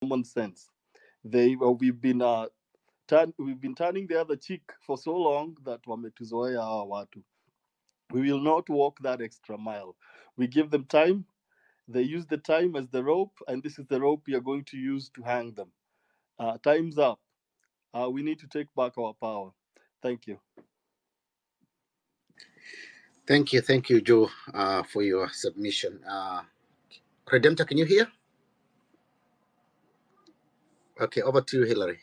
common sense. We've been turning the other cheek for so long that wametuzoea hawa watu. We will not walk that extra mile. We give them time. They use the time as the rope, and this is the rope we are going to use to hang them. Time's up. We need to take back our power. Thank you. Thank you, Joe, for your submission. Redemptor, can you hear? Okay, over to you, Hillary.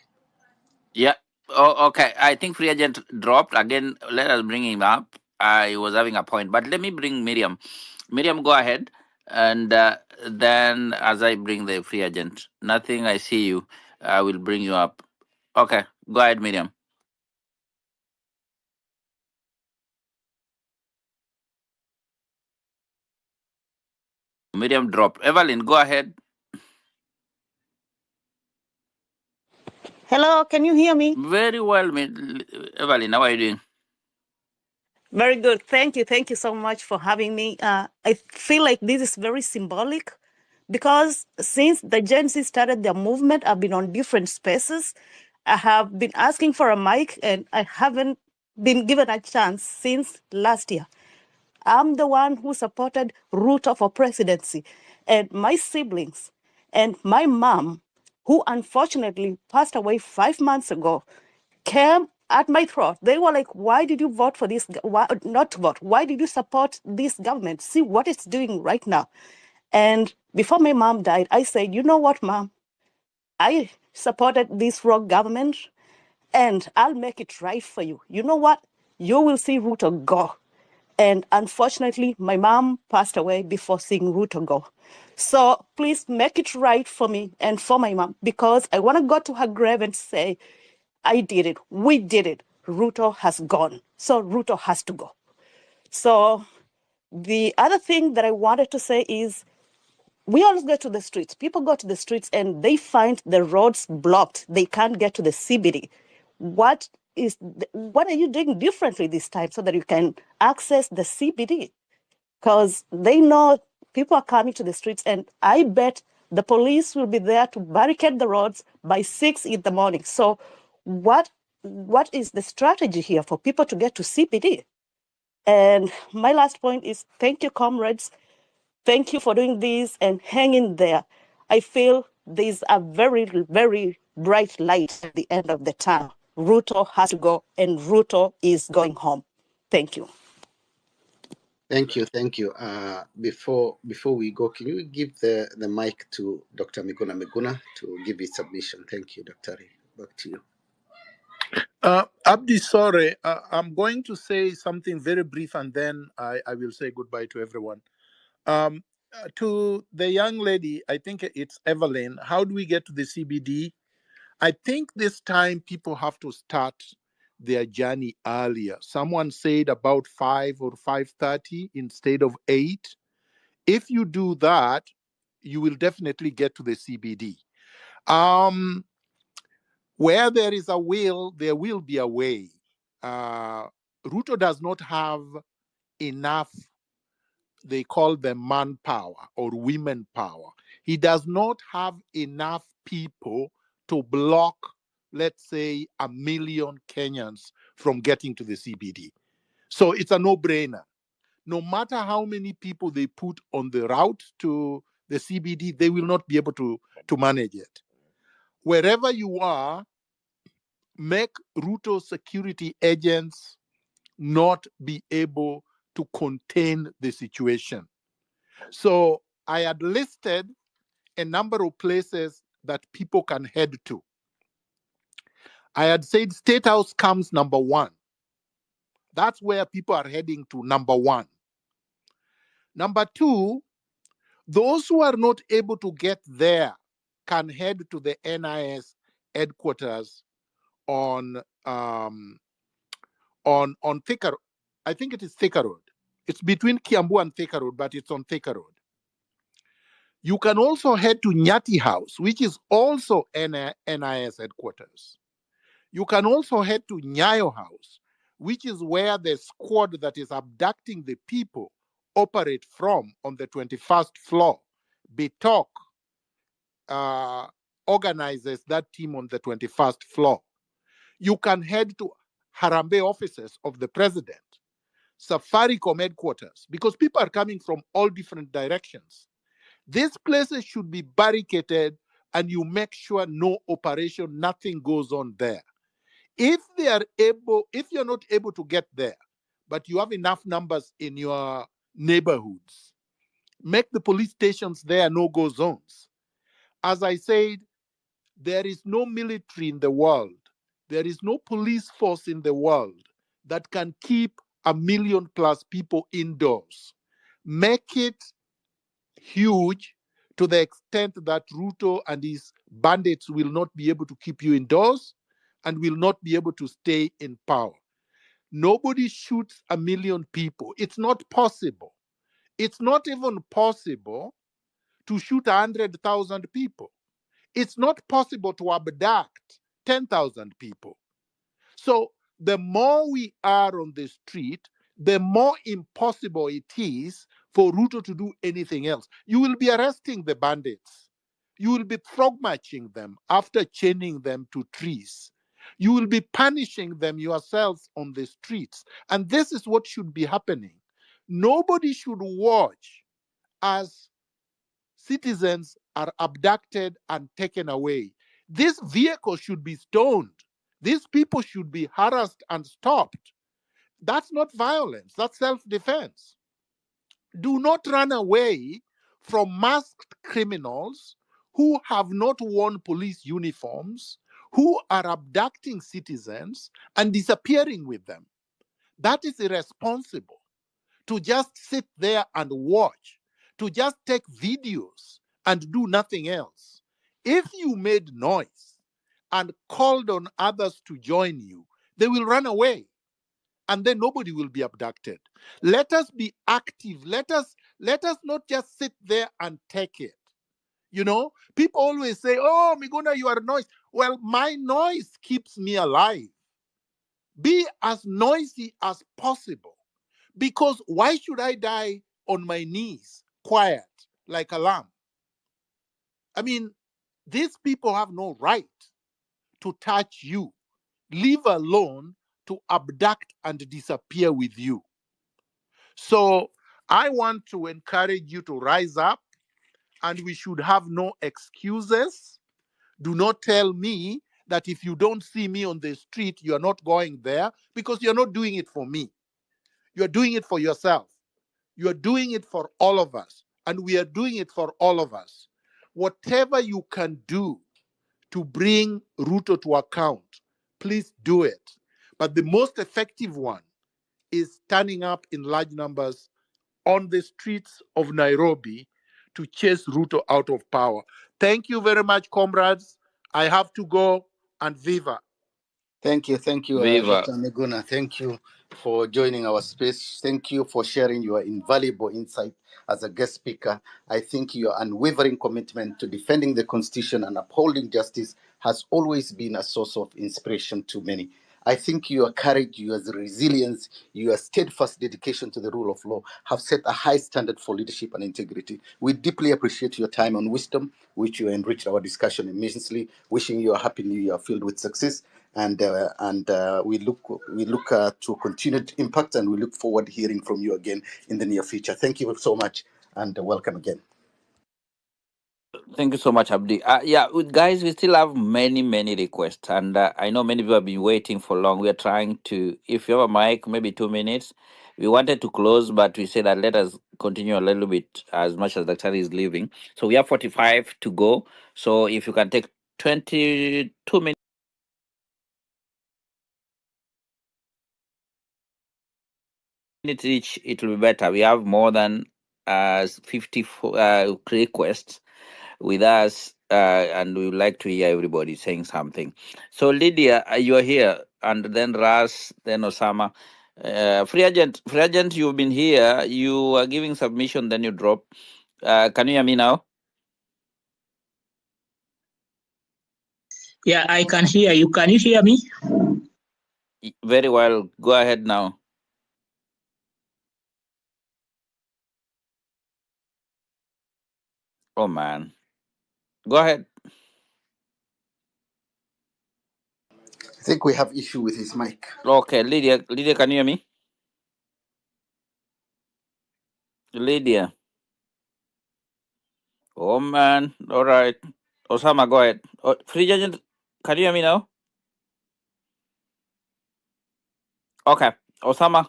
Yeah. Oh, okay. I think free agent dropped again. Let us bring him up. I was having a point, but let me bring Miriam. Miriam, go ahead, and then as I bring the free agent, nothing. I see you. I will bring you up. Okay, go ahead, Miriam. Miriam drop. Evelyn, go ahead. Hello, can you hear me? Very well, Evelyn. How are you doing? Very good. Thank you. Thank you so much for having me. I feel like this is very symbolic because since the Gen Z started their movement, I've been on different spaces. I have been asking for a mic and I haven't been given a chance since last year. I'm the one who supported Ruto for presidency, and my siblings and my mom, who unfortunately passed away 5 months ago, came at my throat. They were like, why did you vote for this? Why not vote? Why did you support this government? See what it's doing right now. And before my mom died, I said, you know what, mom? I supported this rogue government and I'll make it right for you. You know what? You will see Ruto go. And unfortunately, my mom passed away before seeing Ruto go. So please make it right for me and for my mom, because I want to go to her grave and say, I did it. We did it. Ruto has gone. So Ruto has to go. So the other thing that I wanted to say is we always go to the streets. People go to the streets and they find the roads blocked. They can't get to the CBD. What are you doing differently this time so that you can access the CBD? Because they know people are coming to the streets, and I bet the police will be there to barricade the roads by 6 in the morning. So what is the strategy here for people to get to CBD? And my last point is thank you, comrades. Thank you for doing this and hanging there. I feel there's a very, very bright light at the end of the tunnel. Ruto has to go, and Ruto is going home. Thank you. Thank you. Before we go, can you give the mic to Dr. Miguna to give his submission? Thank you, Dr. Back to you. Abdi, sorry, I'm going to say something very brief and then I will say goodbye to everyone. To the young lady, I think it's Evelyn, how do we get to the CBD? I think this time people have to start their journey earlier. Someone said about 5 or 5:30 instead of 8. If you do that, you will definitely get to the CBD. Where there is a will, there will be a way. Ruto does not have enough, they call them manpower or women power. He does not have enough people to block, let's say, 1 million Kenyans from getting to the CBD. So it's a no-brainer. No matter how many people they put on the route to the CBD, they will not be able to manage it. Wherever you are, make Ruto security agents not be able to contain the situation. So I had listed a number of places that people can head to. I had said State House comes number 1. That's where people are heading to, number 1. Number 2, those who are not able to get there can head to the NIS headquarters on Thika. I think it is Thika Road. It's between Kiambu and Thika Road, but it's on Thika Road. You can also head to Nyati House, which is also NIS headquarters. You can also head to Nyayo House, which is where the squad that is abducting the people operate from on the 21st floor. Bitok, organizes that team on the 21st floor. You can head to Harambe offices of the president, Safaricom headquarters, because people are coming from all different directions. These places should be barricaded and you make sure no operation, nothing goes on there. If you're not able to get there, but you have enough numbers in your neighborhoods, make the police stations there no-go zones. As I said, there is no military in the world, there is no police force in the world that can keep 1 million+ people indoors. Make it huge to the extent that Ruto and his bandits will not be able to keep you indoors and will not be able to stay in power. Nobody shoots 1 million people. It's not possible. It's not even possible to shoot 100,000 people. It's not possible to abduct 10,000 people. So the more we are on the street, the more impossible it is for Ruto to do anything else. You will be arresting the bandits. You will be frog marching them after chaining them to trees. You will be punishing them yourselves on the streets. And this is what should be happening. Nobody should watch as citizens are abducted and taken away. These vehicles should be stoned. These people should be harassed and stopped. That's not violence, that's self defense. Do not run away from masked criminals who have not worn police uniforms, who are abducting citizens and disappearing with them. That is irresponsible. To just sit there and watch, to just take videos and do nothing else. If you made noise and called on others to join you, they will run away and then nobody will be abducted. Let us be active. Let us not just sit there and take it. You know, people always say, "Oh, Miguna, you are noise." Well, my noise keeps me alive. Be as noisy as possible. Because why should I die on my knees, quiet, like a lamb? I mean, these people have no right to touch you, leave alone to abduct and disappear with you. So I want to encourage you to rise up, and we should have no excuses. Do not tell me that if you don't see me on the street, you're not going there, because you're not doing it for me. You're doing it for yourself. You are doing it for all of us, and we are doing it for all of us. Whatever you can do to bring Ruto to account, please do it. But the most effective one is standing up in large numbers on the streets of Nairobi to chase Ruto out of power. Thank you very much, comrades. I have to go, and viva. Thank you, Viva. Dr. Miguna. Thank you for joining our space. Thank you for sharing your invaluable insight as a guest speaker. I think your unwavering commitment to defending the Constitution and upholding justice has always been a source of inspiration to many. I think your courage, your resilience, your steadfast dedication to the rule of law have set a high standard for leadership and integrity. We deeply appreciate your time and wisdom, which you enriched our discussion immensely. Wishing you a happy new year filled with success, and we look to continued impact, and we look forward to hearing from you again in the near future. Thank you so much, and welcome again. Thank you so much, Abdi. Yeah, guys, we still have many, many requests, and I know many people have been waiting for long. We are trying to, if you have a mic, maybe 2 minutes. We wanted to close, but we said that let us continue a little bit as much as Dr. is leaving. So we have 45 to go. So if you can take 22 minutes each, it will be better. We have more than 54 requests with us, and we would like to hear everybody saying something. So, Lydia, you are here, and then Ras, then Osama. Free agent, you've been here. You are giving submission, then you drop. Can you hear me now? Yeah, I can hear you. Can you hear me? Very well. Go ahead now. Oh man, go ahead. think we have issue with his mic. Okay, Lydia, can you hear me? Lydia. Oh man. All right. Osama, go ahead. Oh, Free Agent, can you hear me now? Okay. Osama.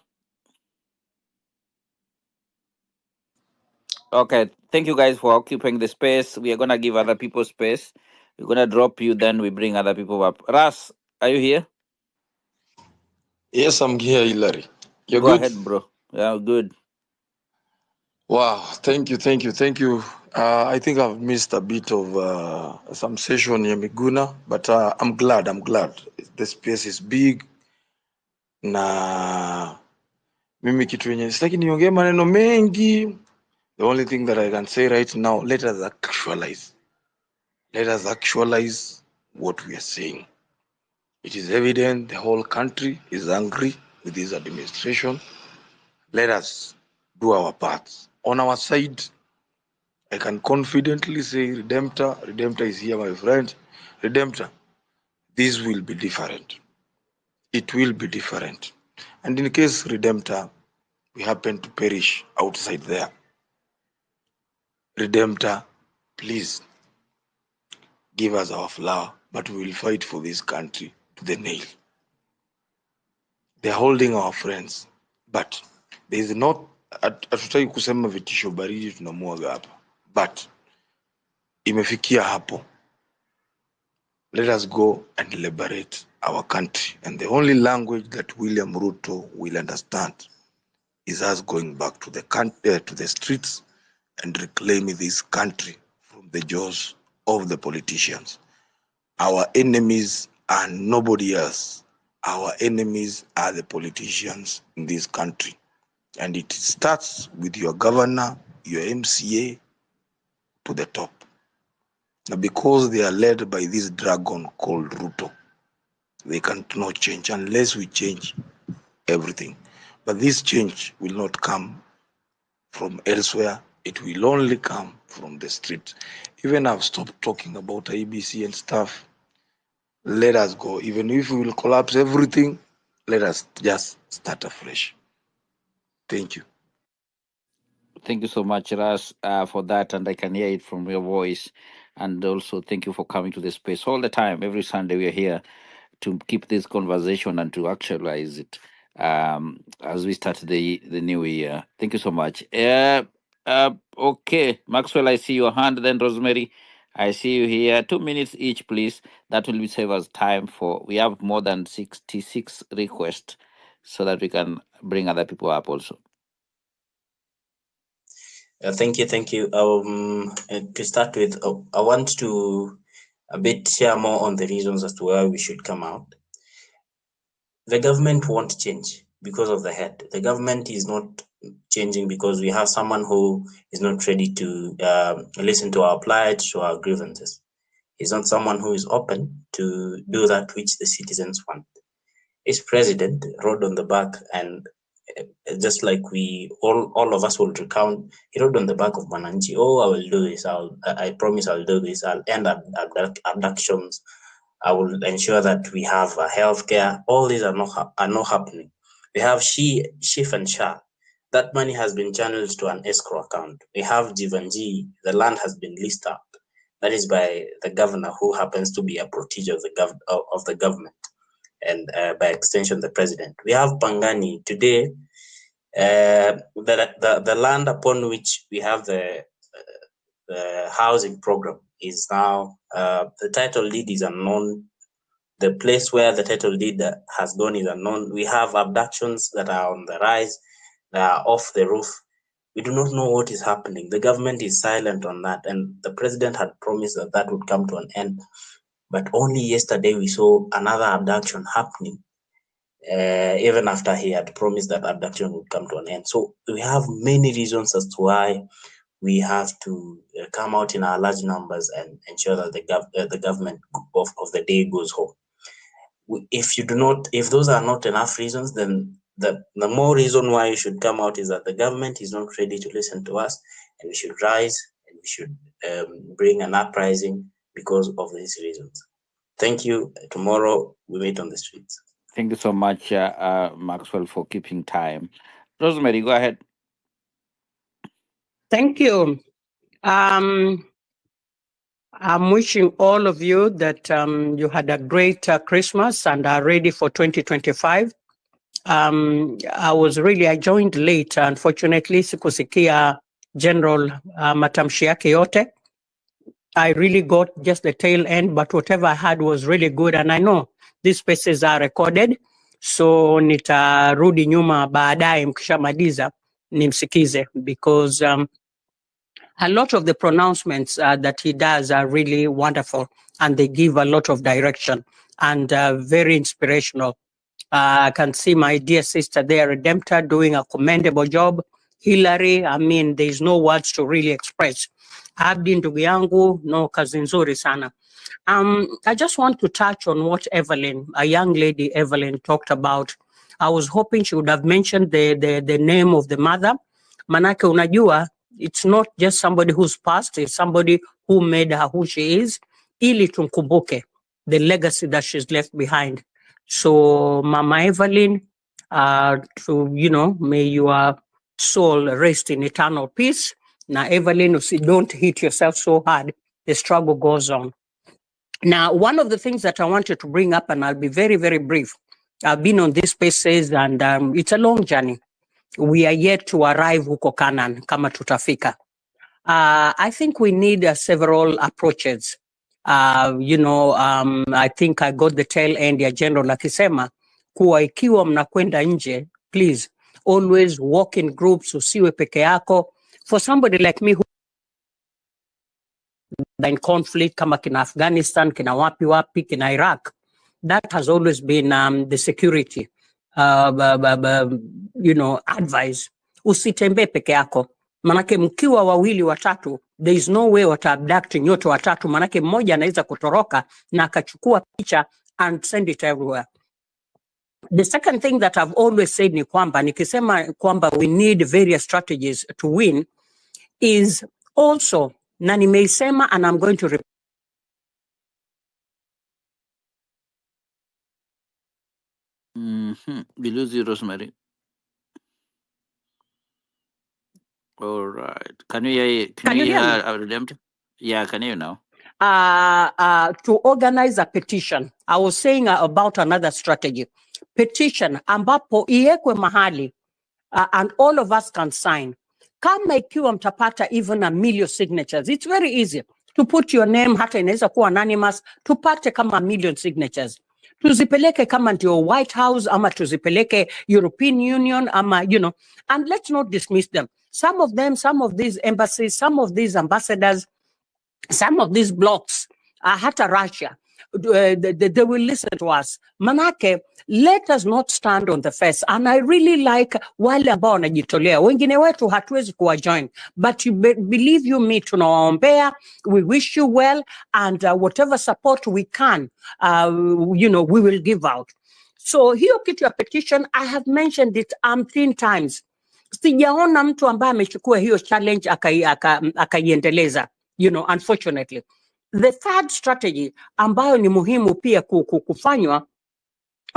Okay. Thank you guys for occupying the space. We are gonna give other people space. We're gonna drop you, then we bring other people up. Ras, are you here? Yes, I'm here, Hilary. You're Go good? ahead, bro. Yeah, good. Wow, thank you, thank you, thank you. I think I've missed a bit of some session in Miguna, but I'm glad. The space is big. Na mimi kitu yenye sitaki niongee maneno mengi. The only thing that I can say right now, let us actualize. Let us actualize what we are saying. It is evident the whole country is angry with this administration. Let us do our parts. On our side, I can confidently say, Redemptor is here, my friend. Redemptor, this will be different. It will be different. And in case Redemptor, we happen to perish outside there, Redemptor, please give us our flower, but we will fight for this country to the nail. They're holding our friends, but there is not, hatutaki kusema vitisho baridi tunamwaga hapa, but imefikia hapo. Let us go and liberate our country. And the only language that William Ruto will understand is us going back to the streets and reclaiming this country from the jaws of the politicians. Our enemies are nobody else. Our enemies are the politicians in this country. And it starts with your governor, your MCA, to the top. Now, because they are led by this dragon called Ruto, they cannot change unless we change everything. But this change will not come from elsewhere. It will only come from the street. Even I've stopped talking about IBC and stuff. Let us go. Even if we will collapse everything, let us just start afresh. Thank you. Thank you so much, Ras, for that, and I can hear it from your voice. And also, thank you for coming to the space all the time. Every Sunday, we are here to keep this conversation and to actualize it as we start the new year. Thank you so much. Okay, Maxwell, I see your hand. Then Rosemary, I see you here. 2 minutes each, please. That will be save us time for. We have more than 66 requests, so that we can bring other people up also. Thank you, thank you. To start with, I want to a bit share more on the reasons as to why we should come out. The government won't change because of the head. The government is not changing because we have someone who is not ready to listen to our plight, to our grievances. He's not someone who is open to do that which the citizens want. His president rode on the back, and just like we all of us will recount, he rode on the back of Mananchi. Oh, I will do this. I promise I'll do this. I'll end abductions. I will ensure that we have healthcare. All these are not happening. We have Shif and Shah. That money has been channeled to an escrow account. We have Jivanji. The land has been leased out. That is by the governor, who happens to be a protege of the government, and by extension the president. We have Pangani today. The land upon which we have the housing program is now the title deed is unknown. The place where the title deed has gone is unknown. We have abductions that are on the rise, that are off the roof. We do not know what is happening. The government is silent on that, and the president had promised that that would come to an end. But only yesterday we saw another abduction happening, even after he had promised that abduction would come to an end. So we have many reasons as to why we have to come out in our large numbers and ensure that the government of the day goes home. If those are not enough reasons, then the more reason why you should come out is that the government is not ready to listen to us, and we should rise and we should bring an uprising because of these reasons. Thank you. Tomorrow we meet on the streets. Thank you so much, Maxwell, for keeping time. Rosemary, go ahead. Thank you. I'm wishing all of you that you had a great Christmas and are ready for 2025. I joined late, unfortunately, sikusikia General matamshi yake yote. I really got just the tail end, but whatever I had was really good. And I know these spaces are recorded, so nitarudi nyuma baadaye mkishamaliza nimsikize, because a lot of the pronouncements that he does are really wonderful, and they give a lot of direction and very inspirational. I can see my dear sister there, Redemptor, doing a commendable job. Hillary, I mean, there's no words to really express. Abdi ndugu yangu, no, kazi nzuri sana. I just want to touch on what Evelyn, a young lady Evelyn, talked about. I was hoping she would have mentioned the name of the mother. Manake unajua, it's not just somebody who's passed, it's somebody who made her who she is, ili tumkumbuke the legacy that she's left behind. So Mama Evelyn, may your soul rest in eternal peace. Now, Evelyn, don't hit yourself so hard. The struggle goes on. Now, one of the things that I wanted to bring up, and I'll be very, very brief. I've been on these spaces, and it's a long journey. We are yet to arrive huko Canaan, kama tutafika. I think we need several approaches. I think I got the tail end ya General akisema kuwa ikiwa mnakwenda nje, please always walk in groups, usiwe peke yako. For somebody like me who in conflict kama kina Afghanistan, kina wapi, kina Iraq, that has always been the security advice. Usitembe peke yako. Manake mkiwa wawili watatu, there is no way wataabduct nyote watatu, manake mmoja anaweza kutoroka na akachukua picha and send it everywhere. The second thing that I've always said ni kwamba, nikisema kwamba we need various strategies to win, is also, na nimeisema and I'm going to repeat. We lose you, Rosemary. All right. Can you hear? Can you hear Redemptor? Yeah, can you now? To organize a petition. I was saying about another strategy. Petition ambapo iwekwe mahali and all of us can sign. Kama ikiwa mtapata even 1 million signatures, it's very easy to put your name, hata inaweza kuwa anonymous, tupate kama 1 million signatures. Tuzipeleke kama ndio White House, ama tuzipeleke European Union, ama, and let's not dismiss them. Some of these embassies, some of these ambassadors, some of these blocks, hata Russia, they will listen to us. Manake, let us not stand on the fence. And I really like wale ambao wanajitolea. Wengine wetu hatuwezi kuwa join. But believe you me, tunawaombea, we wish you well, and whatever support we can, we will give out. So hiyo kitu ya petition, I have mentioned it 10 times. Sijaona mtu ambaye amechukua hiyo challenge akaiendeleza. Unfortunately. The third strategy ambayo ni muhimu pia kufanywa,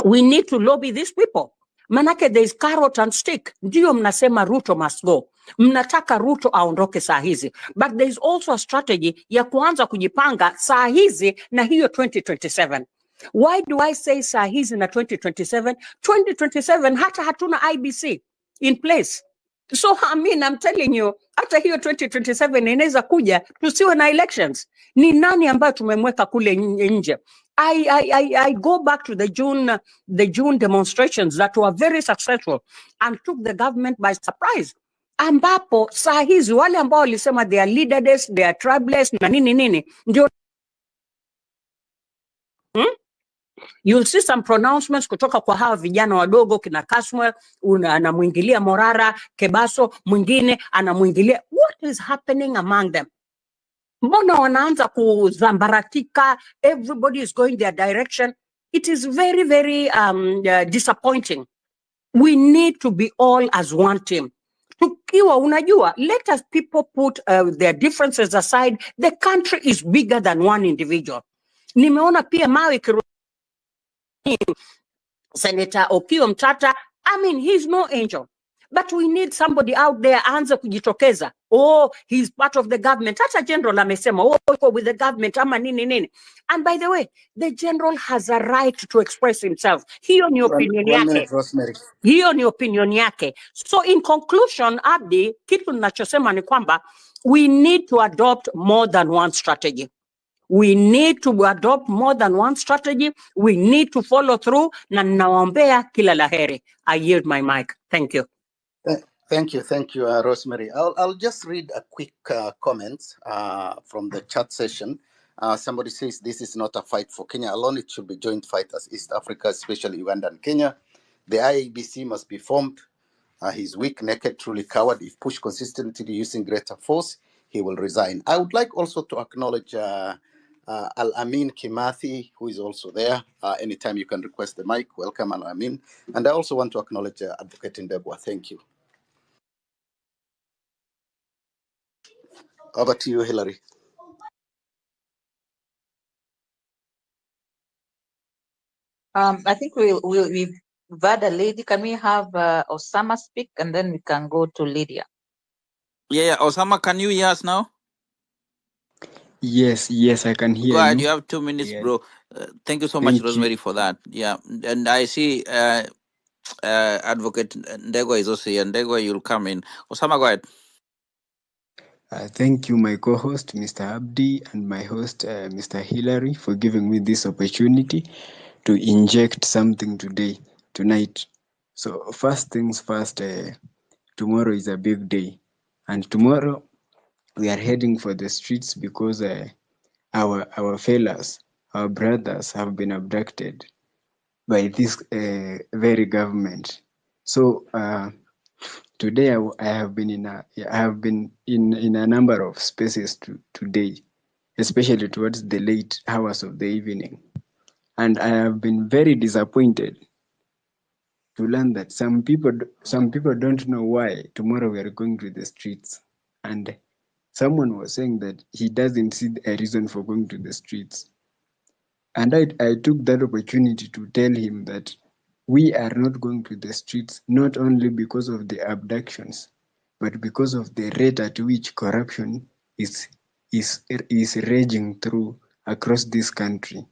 we need to lobby these people. Manake there is carrot and stick. Ndio mnasema Ruto must go. Mnataka Ruto aondoke saa hizi. But there is also a strategy ya kuanza kujipanga saa hizi na hiyo 2027. Why do I say saa hizi na 2027? 2027 hata hatuna IBC in place. So I mean, I'm telling you, hata hiyo 2027 inaweza kuja tusiwe na elections. Ni nani ambayo tumemweka kule nje? I go back to the June demonstrations that were very successful and took the government by surprise. Ambapo saa hizi wale ambao walisema they are leaderless, they are tribeless na nini ndio you'll see some pronouncements kutoka kwa hawa vijana wadogo kina Kasmuel, anamwingilia Morara, Kebaso, mwingine anamwingilia. What is happening among them? Mbona wanaanza kuzambaratika? Everybody is going their direction. It is very, very disappointing. We need to be all as one team. Tukiwa unajua, let us people put their differences aside. The country is bigger than one individual. Nimeona pia mawe Senator Okiya Mtata. I mean, he's no angel. But we need somebody out there aanze kujitokeza. Oh, he's part of the government. Hata general amesema, oh, uko with the government ama nini nini. And by the way, the general has a right to express himself. Hiyo ni opinion One minute, yake. Rosemary. Hiyo ni opinion yake. So in conclusion, Abdi, kitu ninachosema ni kwamba we need to adopt more than one strategy. We need to adopt more than one strategy. We need to follow through. Na nawaombea kila laheri. I yield my mic. Thank you. Thank you, Rosemary. I'll just read a quick comment from the chat session. Somebody says this is not a fight for Kenya alone. It should be joint fight as East Africa, especially Uganda and Kenya. The IABC must be formed. He's weak, naked, truly coward. If pushed consistently using greater force, he will resign. I would like also to acknowledge Al Amin Kimathi, who is also there. Anytime you can request the mic, welcome, Al Amin. And I also want to acknowledge Advocate Ndegwa. Thank you. Over to you, Hillary. I think we've had a lady. Can we have Osama speak and then we can go to Lydia? Yeah, Osama, can you hear us now? Yes, I can hear Go ahead. you. You have 2 minutes, Yeah, bro. Thank you so much, thank you. Rosemary, for that. Yeah, and I see Advocate Ndegwa is also here. Ndegwa, you'll come in. Osama, go ahead. Thank you, my co-host, Mr. Abdi, and my host, Mr. Hillary, for giving me this opportunity to inject something tonight. So first things first, tomorrow is a big day. And tomorrow we are heading for the streets because our fellows, our brothers have been abducted by this very government. So today I have been in a number of spaces today, especially towards the late hours of the evening, and I have been very disappointed to learn that some people don't know why tomorrow we are going to the streets, and someone was saying that he doesn't see a reason for going to the streets. And I took that opportunity to tell him that we are not going to the streets not only because of the abductions, but because of the rate at which corruption is raging through across this country,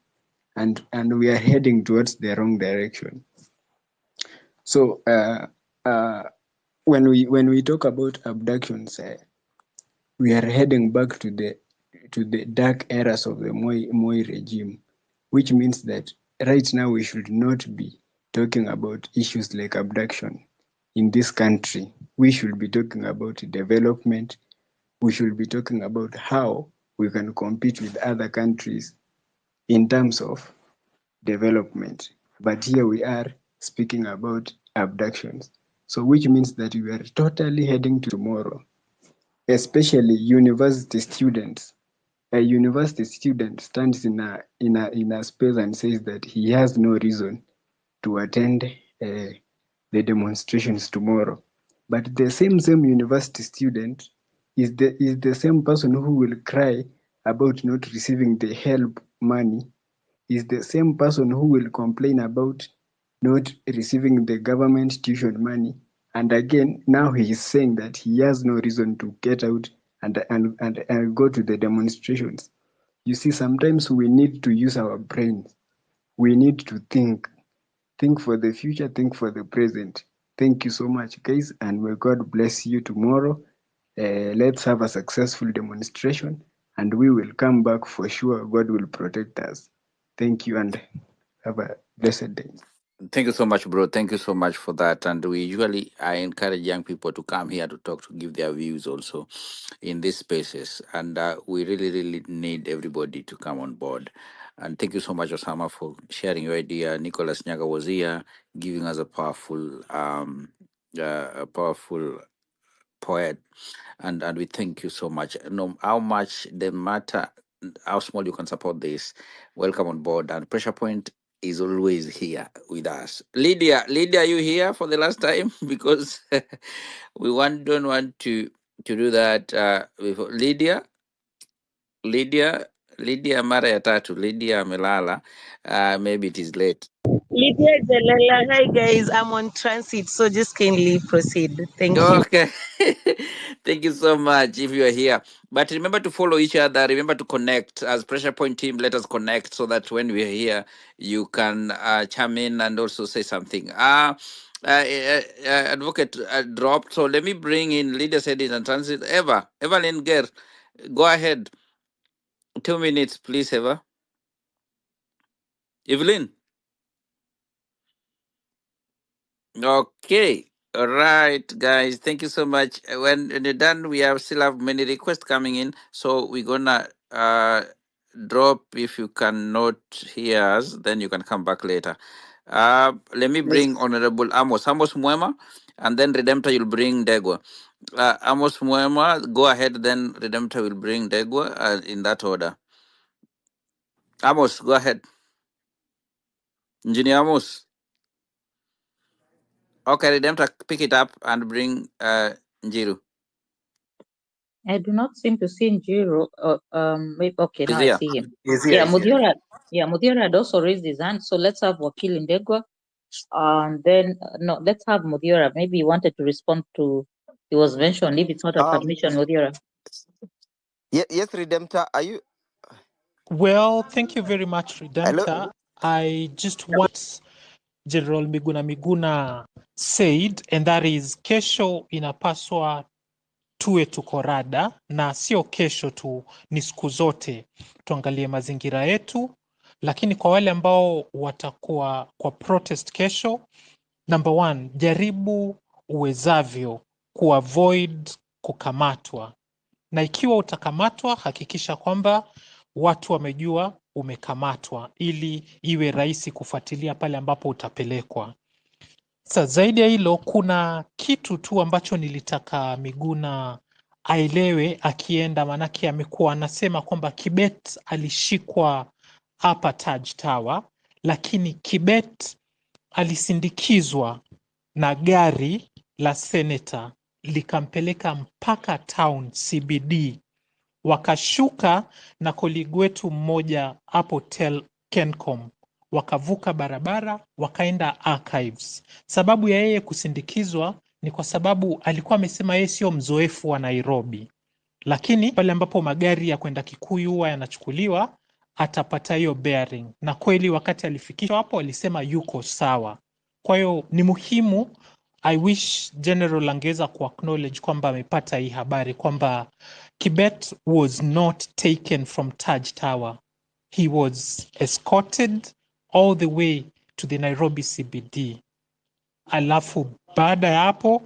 and we are heading towards the wrong direction. So when we talk about abductions, we are heading back to the dark eras of the Moi regime, which means that right now we should not be talking about issues like abduction in this country. We should be talking about development. We should be talking about how we can compete with other countries in terms of development. But here we are speaking about abductions. So which means that we are totally heading to tomorrow, especially university students. A university student stands in a space and says that he has no reason to attend the demonstrations tomorrow. But the same university student is the same person who will cry about not receiving the help money, is the same person who will complain about not receiving the government tuition money. And again, now he is saying that he has no reason to get out and go to the demonstrations. You see, sometimes we need to use our brains. We need to think for the future, think for the present. Thank you so much, guys, and may God bless you tomorrow. Let's have a successful demonstration, and we will come back for sure. God will protect us. Thank you, and have a blessed day. Thank you so much, bro. Thank you so much for that. And I encourage young people to come here to talk, to give their views also in these spaces. And we really, really need everybody to come on board. And thank you so much, Osama, for sharing your idea. Nicholas Nyaga was here, giving us a powerful poet, and we thank you so much. No how much the matter, how small you can support this, welcome on board. And Pressure Point is always here with us. Lydia, are you here for the last time? Because we don't want to do that before. Lydia, Lydia mara ya tatu. Lydia amelala. Maybe it is late. Lydia Jalala, hi guys, I'm on transit, so just kindly proceed. Thank you. Okay. Thank you so much if you are here. But remember to follow each other. Remember to connect. As Pressure Point team, let us connect so that when we are here, you can chime in and also say something. Advocate dropped. So let me bring in Leader Said it and transit. Evelyn Ger, go ahead. 2 minutes, please, Evelyn. Okay. All right, guys. Thank you so much. When you're done, we still have many requests coming in. So we're gonna drop. If you cannot hear us, then you can come back later. Let me bring Honorable Amos Mwema, and then Redemptor you'll bring Degwa. Amos Mwema, go ahead, then Redemptor will bring Degwa in that order. Amos, go ahead. Engineer Amos. Okay, Redemptor, pick it up and bring Njiru. I do not seem to see Njiro. Okay, now Is I here. see him. He's here. Yeah, He's here. Mudira had also raised his hand. So let's have Wakil Ndegwa. And then, no, let's have Mudira. Maybe he wanted to respond to, he was mentioned, if it's not a submission, Mudira. Yes, Redemptor, are you? Well, thank you very much, Hello? Redemptor. I just want General Miguna said, and that is kesho inapaswa tuwe tuko rada, na sio kesho tu, ni siku zote tuangalie mazingira yetu, lakini kwa wale ambao watakuwa kwa protest kesho, number one, jaribu uwezavyo kuavoid kukamatwa, na ikiwa utakamatwa hakikisha kwamba watu wamejua umekamatwa ili iwe rahisi kufuatilia pale ambapo utapelekwa. Sasa zaidi ya hilo, kuna kitu tu ambacho nilitaka Miguna aelewe akienda, manake amekuwa anasema kwamba Kibet alishikwa hapa Taj Tower, lakini Kibet alisindikizwa na gari la seneta likampeleka mpaka town CBD, wakashuka na koligi wetu mmoja hapo Kencom, wakavuka barabara wakaenda archives. Sababu ya yeye kusindikizwa ni kwa sababu alikuwa amesema yeye sio mzoefu wa Nairobi, lakini pale ambapo magari ya kwenda Kikuyu huwa yanachukuliwa atapata hiyo bearing, na kweli wakati alifikishwa hapo alisema yuko sawa. Kwa hiyo ni muhimu, I wish General angeweza kuacknowledge kwamba amepata hii habari kwamba Kibet was not taken from Taj Tower. He was escorted all the way to the Nairobi CBD. Alafu baada ya hapo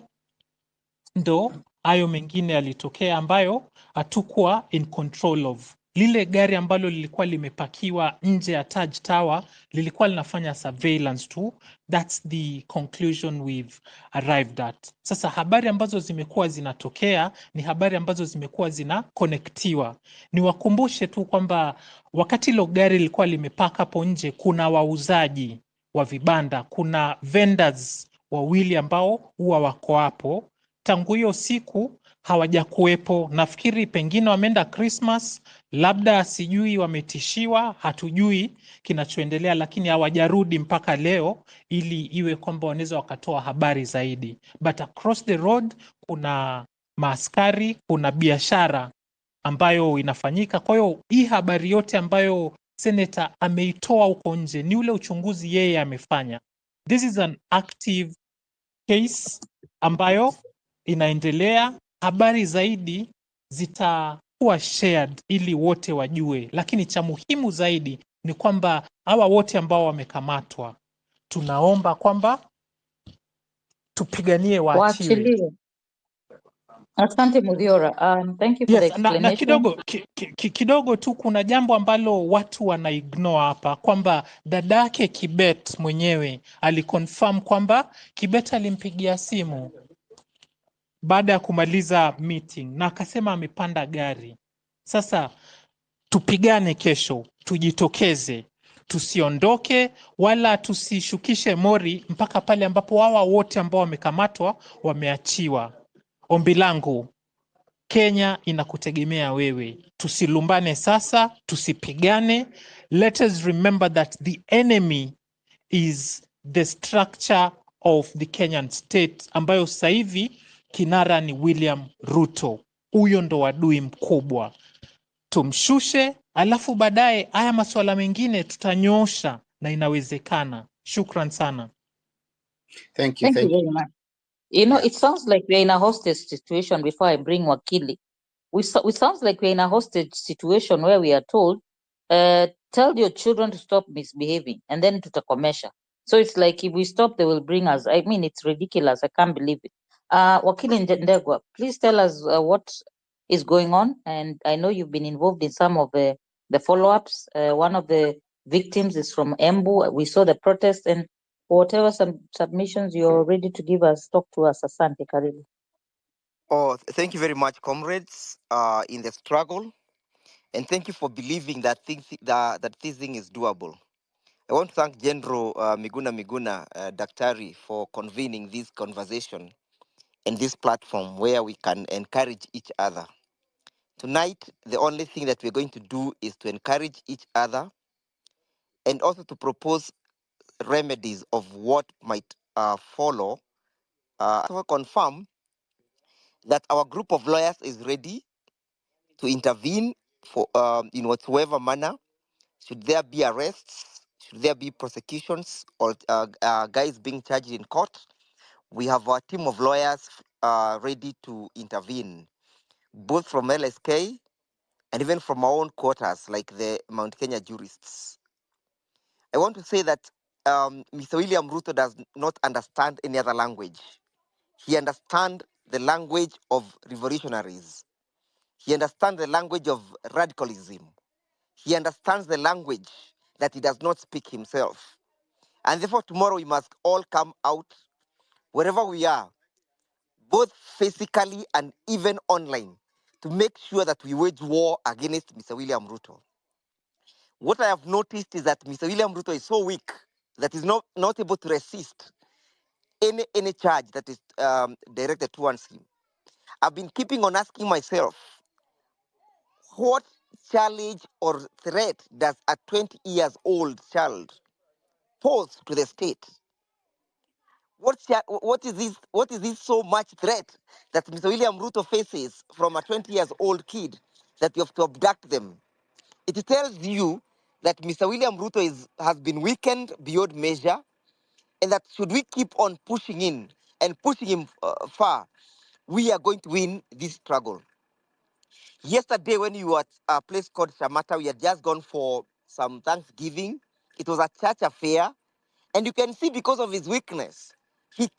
ndo hayo mengine yalitokea ambayo hatukuwa in control of. Lile gari ambalo lilikuwa limepakiwa nje ya Taj Tower lilikuwa linafanya surveillance tu. That's the conclusion we've arrived at. Sasa habari ambazo zimekuwa zinatokea ni habari ambazo zimekuwa zinakonektiwa. Niwakumbushe tu kwamba wakati hilo gari lilikuwa limepaka hapo nje, kuna wauzaji wa vibanda, kuna vendors wawili ambao huwa wako hapo. Tangu hiyo siku hawajakuwepo. Nafikiri pengine wameenda Christmas, labda sijui wametishiwa, hatujui kinachoendelea, lakini hawajarudi mpaka leo ili iwe kwamba wanaweza wakatoa habari zaidi. But across the road kuna maaskari, kuna biashara ambayo inafanyika. Kwa hiyo hii habari yote ambayo senator ameitoa huko nje ni ule uchunguzi yeye amefanya. This is an active case ambayo inaendelea. Habari zaidi zitakuwa shared ili wote wajue, lakini cha muhimu zaidi ni kwamba hawa wote ambao wamekamatwa, tunaomba kwamba tupiganie waachiwe. Waachiliwe. Asante Mudira. Thank you for the Yes, na explanation. kidogo tu kuna jambo ambalo watu wana ignore hapa, kwamba dadake Kibet mwenyewe aliconfirm kwamba Kibet alimpigia simu baada ya kumaliza meeting na akasema amepanda gari. Sasa tupigane kesho, tujitokeze, tusiondoke wala tusishukishe mori mpaka pale ambapo hawa wote ambao wamekamatwa wameachiwa. Ombi langu Kenya inakutegemea wewe. Tusilumbane sasa, tusipigane. Let us remember that the enemy is the structure of the Kenyan state, ambayo sasa hivi kinara ni William Ruto. Huyo ndo adui mkubwa. Tumshushe, alafu baadaye haya masuala mengine tutanyosha na inawezekana. Shukran sana. Thank you. Thank you Thank you. very much. You know, Yeah. it sounds like we're in a hostage situation before I bring Wakili. It sounds like we're in a hostage situation where we are told, tell your children to stop misbehaving and then tutakomesha. So it's like if we stop, they will bring us. I mean, it's ridiculous. I can't believe it. Wakili Ndegwa, please tell us what is going on. And I know you've been involved in some of the follow-ups. One of the victims is from Embu. We saw the protest, and whatever some submissions you're ready to give us, talk to us. Asante, karibu. Oh, thank you very much, comrades, in the struggle, and thank you for believing that that this thing is doable. I want to thank General Miguna Daktari for convening this conversation and this platform where we can encourage each other. Tonight, the only thing that we're going to do is to encourage each other and also to propose remedies of what might follow. To confirm that our group of lawyers is ready to intervene for in whatsoever manner. Should there be arrests, should there be prosecutions, or guys being charged in court, we have our team of lawyers ready to intervene, both from LSK and even from our own quarters, like the Mount Kenya jurists. I want to say that Mr. William Ruto does not understand any other language. He understands the language of revolutionaries. He understands the language of radicalism. He understands the language that he does not speak himself. And therefore, tomorrow we must all come out, wherever we are, both physically and even online, to make sure that we wage war against Mr. William Ruto. What I have noticed is that Mr. William Ruto is so weak that he's not able to resist any charge that is directed towards him. I've been keeping on asking myself, what challenge or threat does a 20 years old child pose to the state? What is this? What is this so much threat that Mr. William Ruto faces from a 20 years old kid that you have to abduct them? It tells you that Mr. William Ruto has been weakened beyond measure, and that should we keep on pushing in and pushing him far, we are going to win this struggle. Yesterday, when you were at a place called Shamata, we had just gone for some Thanksgiving. It was a church affair. And you can see because of his weakness, he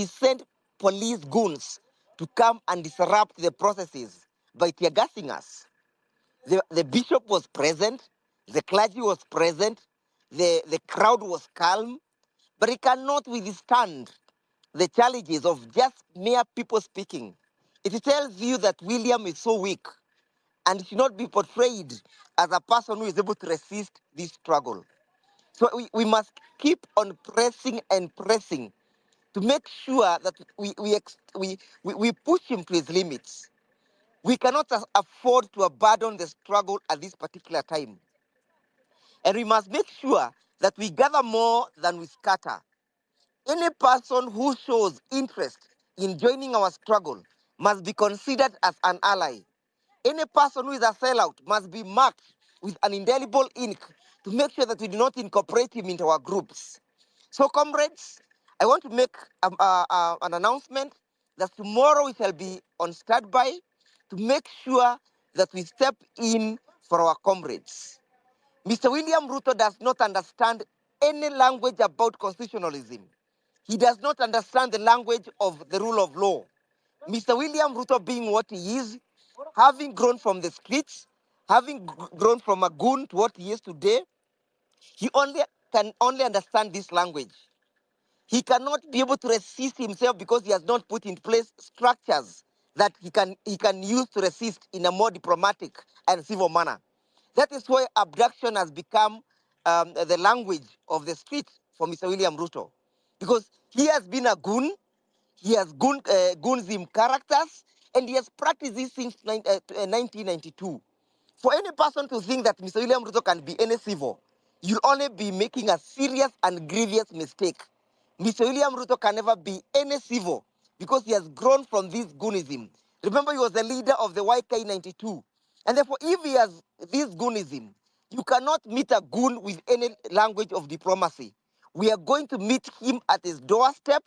sent police goons to come and disrupt the processes by tear gassing us. The bishop was present, the clergy was present, the crowd was calm, but he cannot withstand the challenges of just mere people speaking. It tells you that William is so weak and should not be portrayed as a person who is able to resist this struggle. So we must keep on pressing and pressing to make sure that we push him to his limits. We cannot afford to abandon the struggle at this particular time. And we must make sure that we gather more than we scatter. Any person who shows interest in joining our struggle must be considered as an ally. Any person who is a sellout must be marked with an indelible ink to make sure that we do not incorporate him into our groups. So, comrades, I want to make an announcement that tomorrow we shall be on standby to make sure that we step in for our comrades. Mr. William Ruto does not understand any language about constitutionalism. He does not understand the language of the rule of law. Mr. William Ruto, being what he is, having grown from the streets, having grown from a goon to what he is today, he can only understand this language. He cannot be able to resist himself because he has not put in place structures that he can use to resist in a more diplomatic and civil manner. That is why abduction has become the language of the street for Mr. William Ruto, because he has been a goon. He has goons in characters. And he has practiced this since 1992. For any person to think that Mr. William Ruto can be any civil, you'll only be making a serious and grievous mistake. Mr. William Ruto can never be any civil because he has grown from this goonism. Remember, he was the leader of the YK92. And therefore, if he has this goonism, you cannot meet a goon with any language of diplomacy. We are going to meet him at his doorstep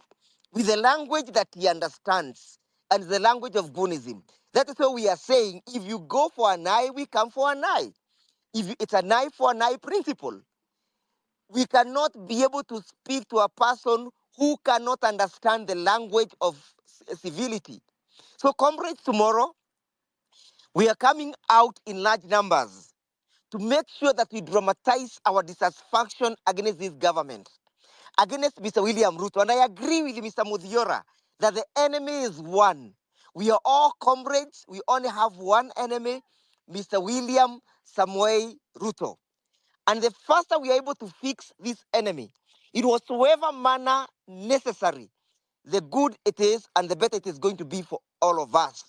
with a language that he understands and the language of goonism. That is why we are saying, if you go for an eye, we come for an eye. If it's an eye for an eye principle, we cannot be able to speak to a person who cannot understand the language of civility. So, comrades, tomorrow we are coming out in large numbers to make sure that we dramatize our dissatisfaction against this government, against Mr. William Ruto. And I agree with Mr. Muthiora that the enemy is one. We are all comrades. We only have one enemy, Mr. William Samoei Ruto. And the faster we are able to fix this enemy, in whatsoever manner necessary, the good it is and the better it is going to be for all of us.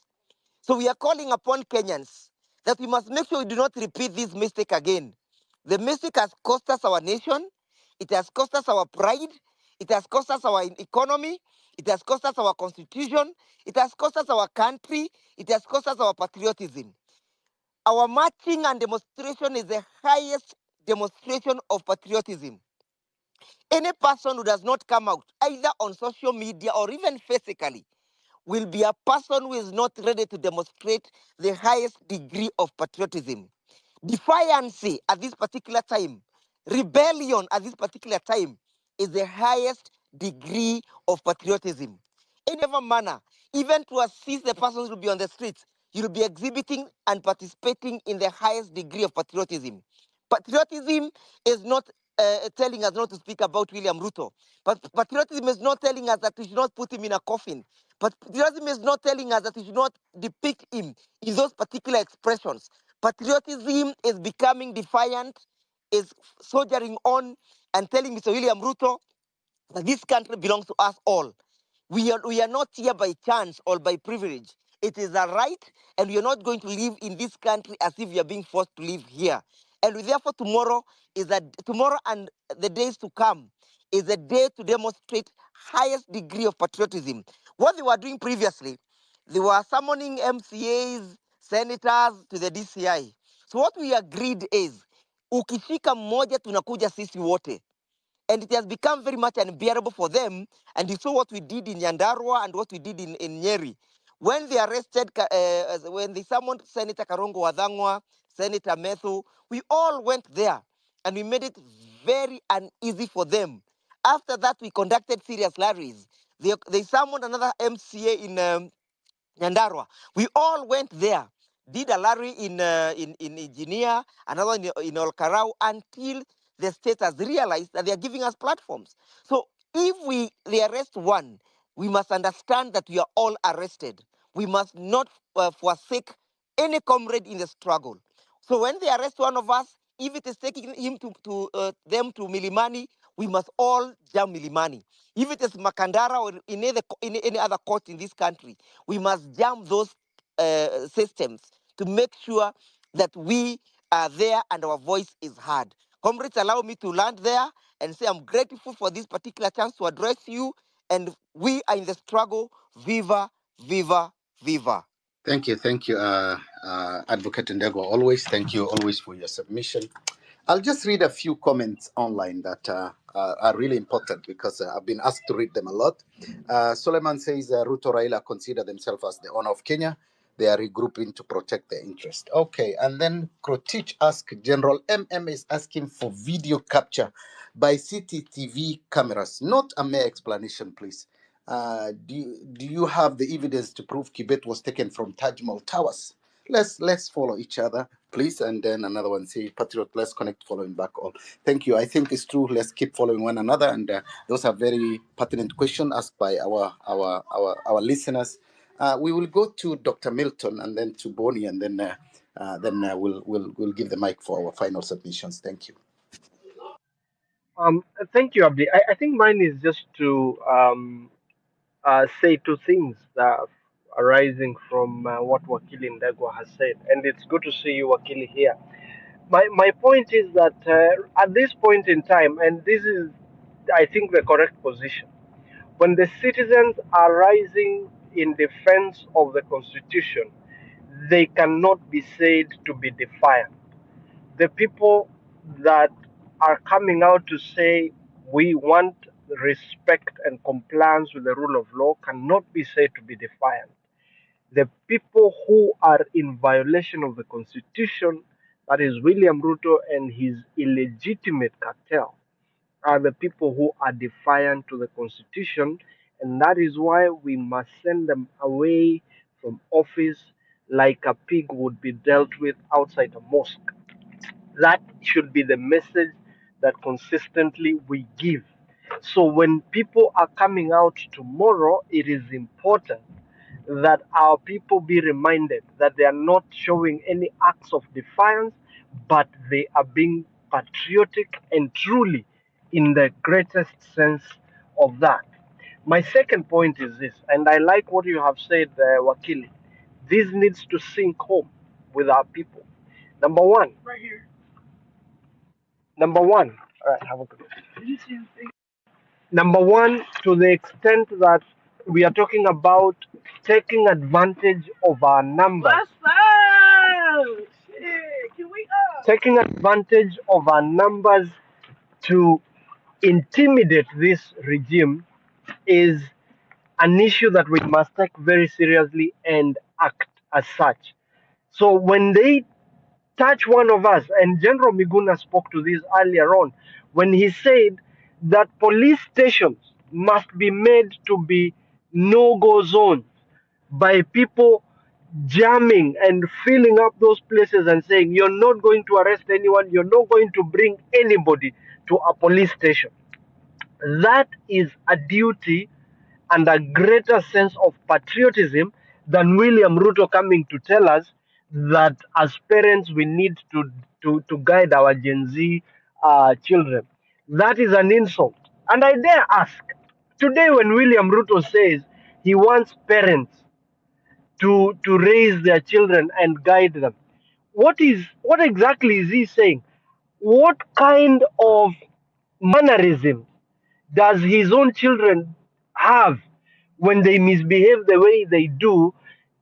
So we are calling upon Kenyans that we must make sure we do not repeat this mistake again. The mistake has cost us our nation, it has cost us our pride, it has cost us our economy, it has cost us our constitution, it has cost us our country, it has cost us our patriotism. Our marching and demonstration is the highest demonstration of patriotism. Any person who does not come out, either on social media or even physically, will be a person who is not ready to demonstrate the highest degree of patriotism. Defiance at this particular time, rebellion at this particular time is the highest degree of patriotism. In every manner, even to assist the persons who will be on the streets, you'll be exhibiting and participating in the highest degree of patriotism. Patriotism is not telling us not to speak about William Ruto. But patriotism is not telling us that we should not put him in a coffin. But patriotism is not telling us that we should not depict him in those particular expressions. Patriotism is becoming defiant, is soldiering on and telling Mr. William Ruto that this country belongs to us all. We are not here by chance or by privilege. It is a right, and we are not going to live in this country as if we are being forced to live here. And therefore, tomorrow and the days to come is a day to demonstrate highest degree of patriotism. What they were doing previously, they were summoning MCAs, senators to the DCI. So what we agreed is, ukishika mmoja tunakuja sisi wote, and it has become very much unbearable for them. And you saw what we did in Yandarua and what we did in Nyeri. When they arrested, when they summoned Senator Karongo Wadhangwa, Senator Methu, we all went there and we made it very uneasy for them. After that, we conducted serious rallies. They summoned another MCA in Nyandarua. We all went there, did a lorry in Engineer, another in Olkarau, until the state has realized that they are giving us platforms. So if they arrest one, we must understand that we are all arrested. We must not forsake any comrade in the struggle. So when they arrest one of us, if it is taking him to them to Milimani, we must all jump Milimani. If it is Makandara or in any other court in this country, we must jump those systems to make sure that we are there and our voice is heard. Comrades, allow me to land there and say I'm grateful for this particular chance to address you. And we are in the struggle. Viva, viva, viva. Thank you, Advocate Ndego. Always, thank you always for your submission. I'll just read a few comments online that are really important because I've been asked to read them a lot. Suleiman says Ruto Raila consider themselves as the owner of Kenya. They are regrouping to protect their interest. Okay, and then Krotich asked General MM is asking for video capture by CCTV cameras, not a mere explanation, please. Do you have the evidence to prove Kibet was taken from Taj Mahal Towers? Let's follow each other, please. And then another one say, Patriot, let's connect following back all. Thank you. I think it's true. Let's keep following one another. And those are very pertinent questions asked by our listeners. We will go to Dr. Milton and then to Bonnie, and then we'll give the mic for our final submissions. Thank you. Thank you, I think mine is just to say two things. arising from what Wakili Ndegwa has said. And it's good to see you, Wakili, here. My point is that at this point in time, and this is, I think, the correct position, when the citizens are rising in defense of the Constitution, they cannot be said to be defiant. The people that are coming out to say we want respect and compliance with the rule of law cannot be said to be defiant. The people who are in violation of the Constitution, that is William Ruto and his illegitimate cartel, are the people who are defiant to the Constitution, and that is why we must send them away from office like a pig would be dealt with outside a mosque. That should be the message that consistently we give. So when people are coming out tomorrow, it is important that our people be reminded that they are not showing any acts of defiance, but they are being patriotic and truly in the greatest sense of that. My second point is this, and I like what you have said, Wakili. This needs to sink home with our people. Number one, Number one, all right, have a good one. Number one, to the extent that we are talking about taking advantage of our numbers. Taking advantage of our numbers to intimidate this regime is an issue that we must take very seriously and act as such. So when they touch one of us, and General Miguna spoke to this earlier on, when he said that police stations must be made to be no-go zones by people jamming and filling up those places and saying, you're not going to arrest anyone, you're not going to bring anybody to a police station. That is a duty and a greater sense of patriotism than William Ruto coming to tell us that as parents we need to guide our Gen Z children. That is an insult. And I dare ask, today when William Ruto says he wants parents to raise their children and guide them, what exactly is he saying? What kind of mannerism does his own children have when they misbehave the way they do,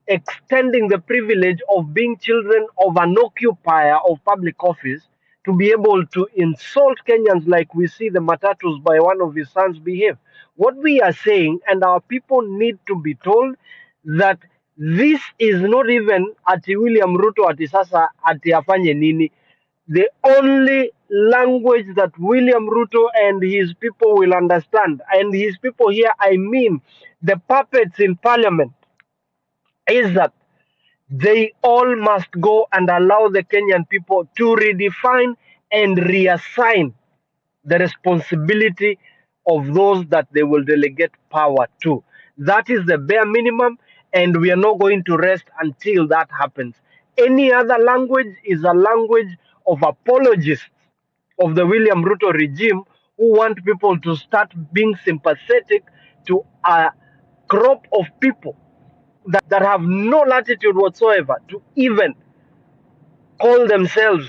extending the privilege of being children of an occupier of public office to be able to insult Kenyans like we see the Matatus by one of his sons behave? What we are saying, and our people need to be told, that this is not even ati William Ruto ati sasa ati afanye nini. The only language that William Ruto and his people will understand, and his people here, I mean the puppets in parliament, is that they all must go and allow the Kenyan people to redefine and reassign the responsibility of those that they will delegate power to. That is the bare minimum, and we are not going to rest until that happens. Any other language is a language of apologists of the William Ruto regime who want people to start being sympathetic to a crop of people that have no latitude whatsoever to even call themselves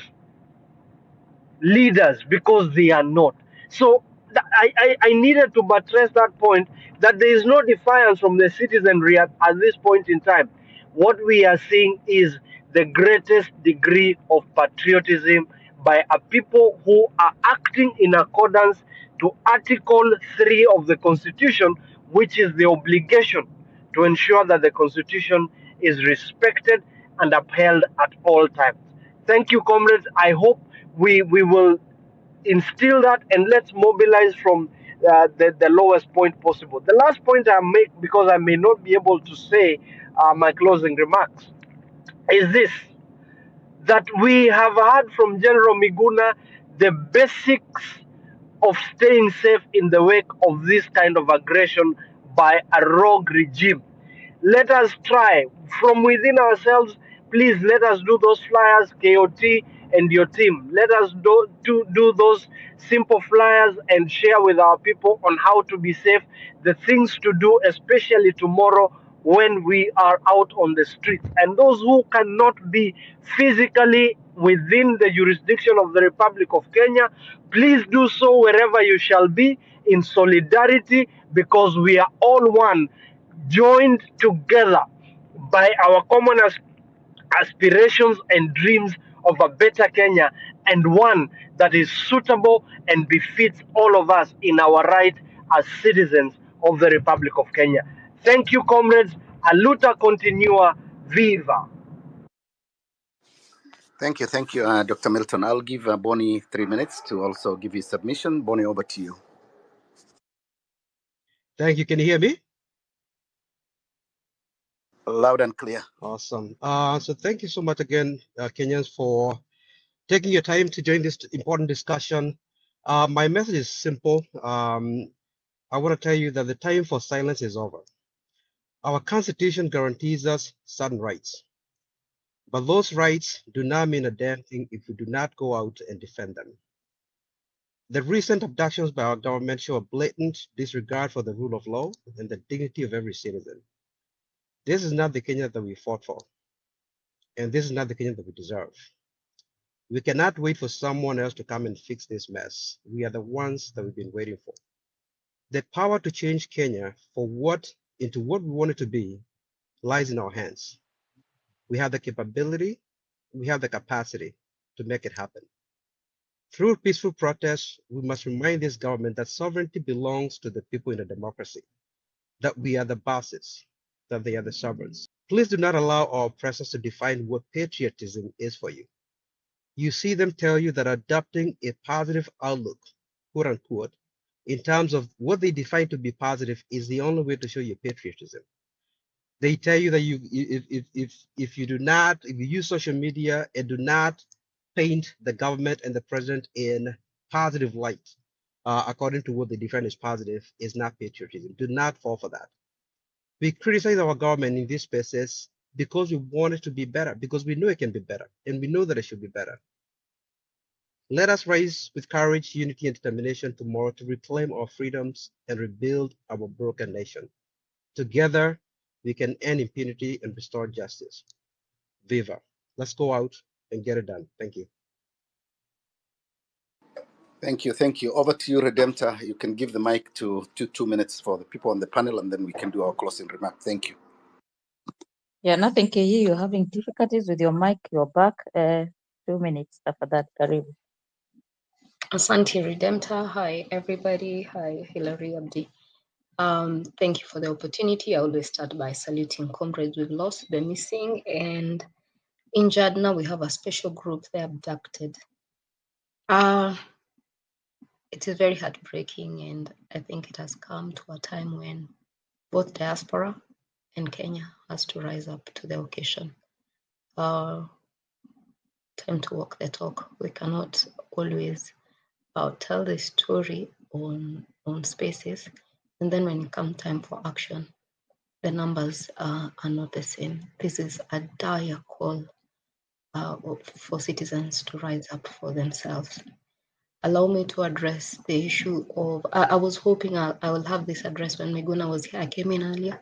leaders, because they are not. So I needed to buttress that point, that there is no defiance from the citizenry at this point in time. What we are seeing is the greatest degree of patriotism by a people who are acting in accordance to Article 3 of the Constitution, which is the obligation to ensure that the Constitution is respected and upheld at all times. Thank you, comrades. I hope we will instill that, and let's mobilize from the lowest point possible. The last point I make, because I may not be able to say my closing remarks, is this: that we have heard from General Miguna the basics of staying safe in the wake of this kind of aggression by a rogue regime. Let us try from within ourselves. Please let us do those flyers, KOT and your team. Let us do those simple flyers and share with our people on how to be safe, the things to do, especially tomorrow when we are out on the streets. And those who cannot be physically within the jurisdiction of the Republic of Kenya, please do so wherever you shall be, in solidarity, because we are all one, joined together by our common aspirations and dreams of a better Kenya, and one that is suitable and befits all of us in our right as citizens of the Republic of Kenya. Thank you, comrades. A luta continua. Viva! Thank you, Dr. Milton. I'll give Bonnie 3 minutes to also give his submission. Bonnie, over to you. Thank you. Can you hear me? Loud and clear. Awesome. So thank you so much again, Kenyans, for taking your time to join this important discussion. My message is simple. I want to tell you that the time for silence is over. Our Constitution guarantees us certain rights, but those rights do not mean a damn thing if we do not go out and defend them. The recent abductions by our government show a blatant disregard for the rule of law and the dignity of every citizen. This is not the Kenya that we fought for, and this is not the Kenya that we deserve. We cannot wait for someone else to come and fix this mess. We are the ones that we've been waiting for. The power to change Kenya into what we want it to be lies in our hands. We have the capability, we have the capacity to make it happen. Through peaceful protests, we must remind this government that sovereignty belongs to the people in a democracy, that we are the bosses, that they are the sovereigns. Please do not allow our oppressors to define what patriotism is for you. You see them tell you that adopting a positive outlook, quote unquote, in terms of what they define to be positive is the only way to show your patriotism. They tell you that if you use social media and do not paint the government and the president in positive light, according to what they define as positive, is not patriotism. Do not fall for that. We criticize our government in these spaces because we want it to be better, because we know it can be better, and we know that it should be better. Let us rise with courage, unity, and determination tomorrow to reclaim our freedoms and rebuild our broken nation. Together, we can end impunity and restore justice. Viva. Let's go out and get it done. Thank you. Thank you. Over to you, Redemptor. You can give the mic to 2 minutes for the people on the panel, and then we can do our closing remark. Thank you. Yeah, nothing, KE, you're having difficulties with your mic, you're back. 2 minutes after that, Karibu. Asante Redemptor. Hi, everybody. Hi, Hilary Abdi. Thank you for the opportunity. I always start by saluting comrades we've lost, the missing, and injured. Now we have a special group, they're abducted. It is very heartbreaking, and I think it has come to a time when both diaspora and Kenya has to rise up to the occasion. Time to walk the talk. We cannot always tell the story on spaces, and then when it comes time for action, the numbers are not the same. This is a dire call for citizens to rise up for themselves. Allow me to address the issue of, I was hoping I will have this address when Miguna was here. I came in earlier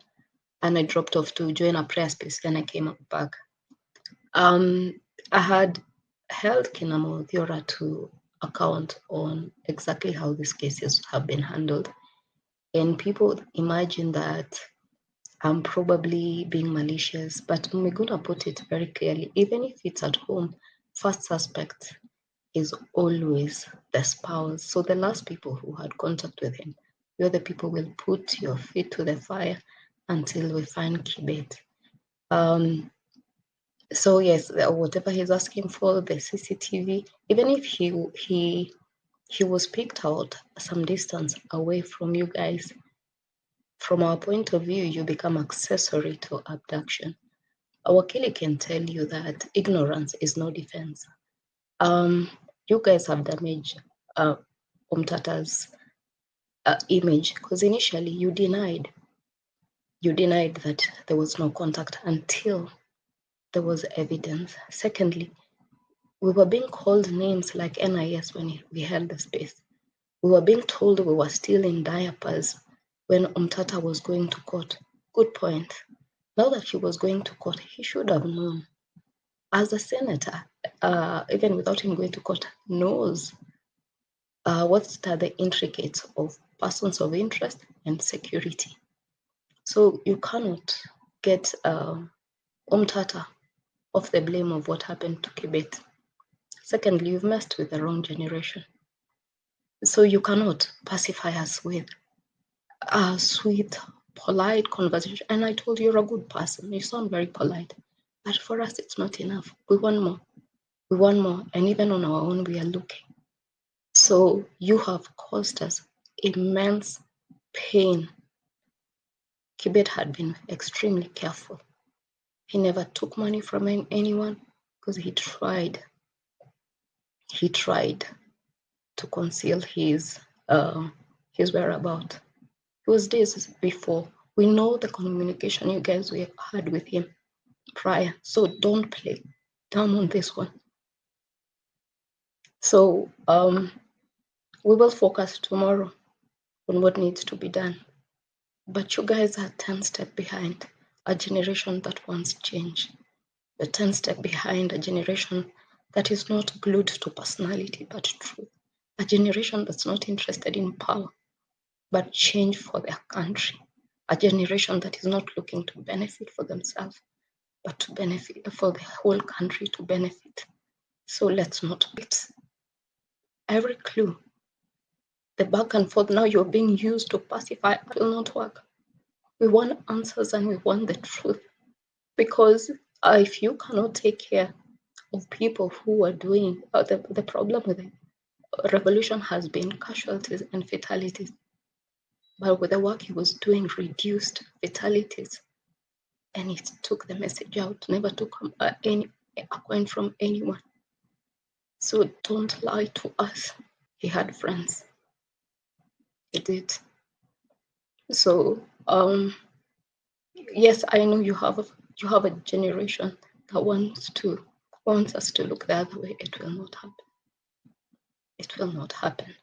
and I dropped off to join a prayer space, then I came back. I had held Kinamo Thiora to account on exactly how these cases have been handled. And people imagine that I'm probably being malicious, but Miguna put it very clearly. Even if it's at home, first suspect is always the spouse. So the last people who had contact with him, you're the people who will put your feet to the fire until we find Kibet. So yes, whatever he's asking for, the CCTV, even if he was picked out some distance away from you guys, from our point of view, you become accessory to abduction. Our Wakili can tell you that ignorance is no defense. You guys have damaged Umtata's image because initially you denied that there was no contact until there was evidence. Secondly, we were being called names like NIS when we held the space. We were being told we were still in diapers when Umtata was going to court. Good point. Now that he was going to court, he should have known. As a senator, even without him going to court, knows what are the intricacies of persons of interest and security. So you cannot get Umtata off the blame of what happened to Kibet. Secondly, you've messed with the wrong generation. So you cannot pacify us with a sweet, polite conversation. And I told you you're a good person. You sound very polite. But for us, it's not enough. We want more. We want more. And even on our own, we are looking. So you have caused us immense pain. Kibet had been extremely careful. He never took money from anyone because he tried to conceal his whereabouts. It was days before. We know the communication you guys had with him prior, so don't play dumb on this one. So we will focus tomorrow on what needs to be done. But you guys are 10 steps behind a generation that wants change. You're 10 steps behind a generation that is not glued to personality but truth. A generation that's not interested in power but change for their country. A generation that is not looking to benefit for themselves but to benefit for the whole country to benefit. So let's not wait. Every clue, the back and forth now you're being used to pacify will not work. We want answers and we want the truth. Because if you cannot take care of people who are doing, the problem with the revolution has been casualties and fatalities. But with the work he was doing, reduced fatalities. And it took the message out, never took a coin from anyone. So don't lie to us. He had friends. He did. So yes, I know you have a generation that wants us to look the other way. It will not happen. It will not happen.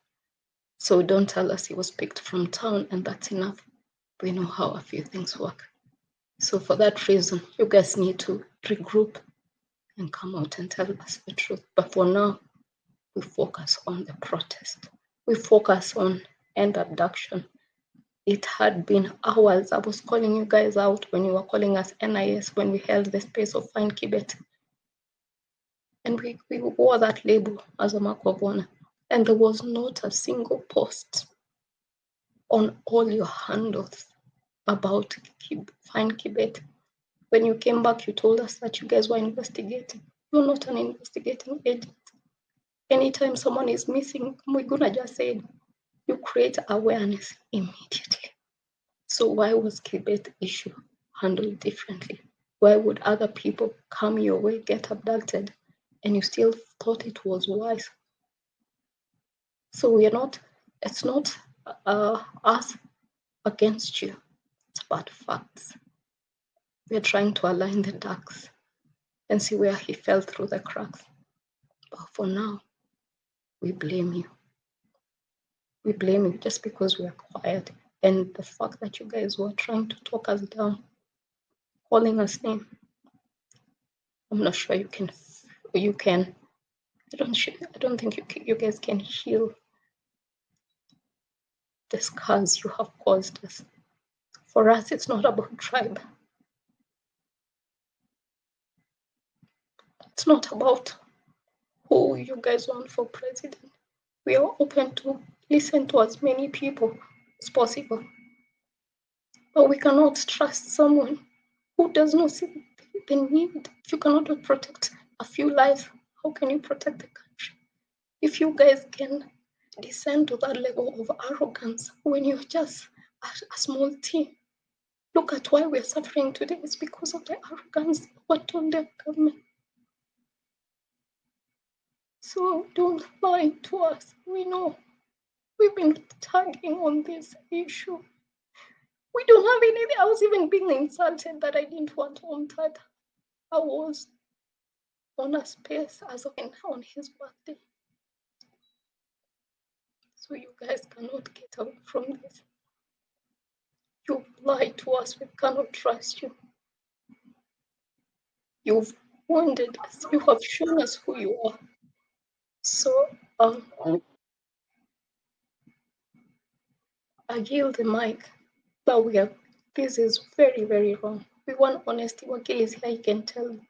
So don't tell us he was picked from town and that's enough. We know how a few things work. So for that reason, you guys need to regroup and come out and tell us the truth. But for now, we focus on the protest. We focus on end abduction. It had been hours. I was calling you guys out when you were calling us NIS when we held the space of Find Kibet. And we wore that label as a mark of honor. And there was not a single post on all your handles about Find Kibet. When you came back, you told us that you guys were investigating. You're not an investigating agent. Anytime someone is missing, Mwiguna just said, you create awareness immediately. So why was Kibet issue handled differently? Why would other people come your way, get abducted, and you still thought it was wise? So it's not us against you. It's about facts. We're trying to align the ducks and see where he fell through the cracks. But for now, we blame you. We blame you just because we are quiet. And the fact that you guys were trying to talk us down, calling us names, I'm not sure you can. I don't think you guys can heal the scars you have caused us. For us, it's not about tribe. It's not about who you guys want for president. We are open to listen to as many people as possible. But we cannot trust someone who does not see the need. If you cannot protect a few lives, how can you protect the country? If you guys can descend to that level of arrogance when you're just a small team, look at why we're suffering today. It's because of the arrogance of what told the government. So don't lie to us. We know we've been tagging on this issue. We don't have anything. I was even being insulted that I didn't want Omtata. I was on a space as on his birthday. So you guys cannot get away from this. You lie to us. We cannot trust you. You've wounded us. You have shown us who you are. So I yield the mic. But this is very, very wrong. We want honesty. Wakil is here, he can tell you.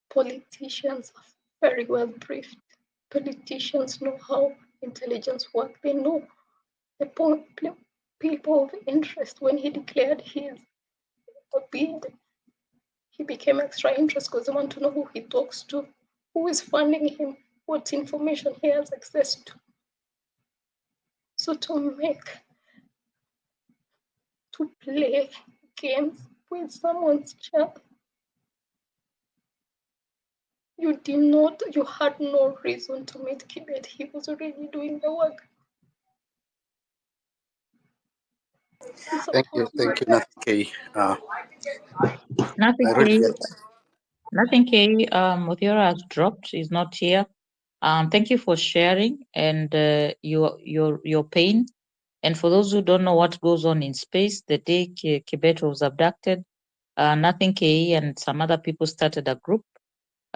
Politicians are very well briefed. Politicians know how intelligence works. They know the people of interest. When he declared his bid, he became extra interested because they want to know who he talks to, who is funding him, what information he has access to. So to play games with someone's child, you had no reason to meet Kibet. He was already doing the work. Thank you, Nothing K. Nothing, I really K. get. Nothing, K. Muthiora has dropped. He's not here. Thank you for sharing and your pain. And for those who don't know what goes on in space, the day Kibet was abducted, Nothing K and some other people started a group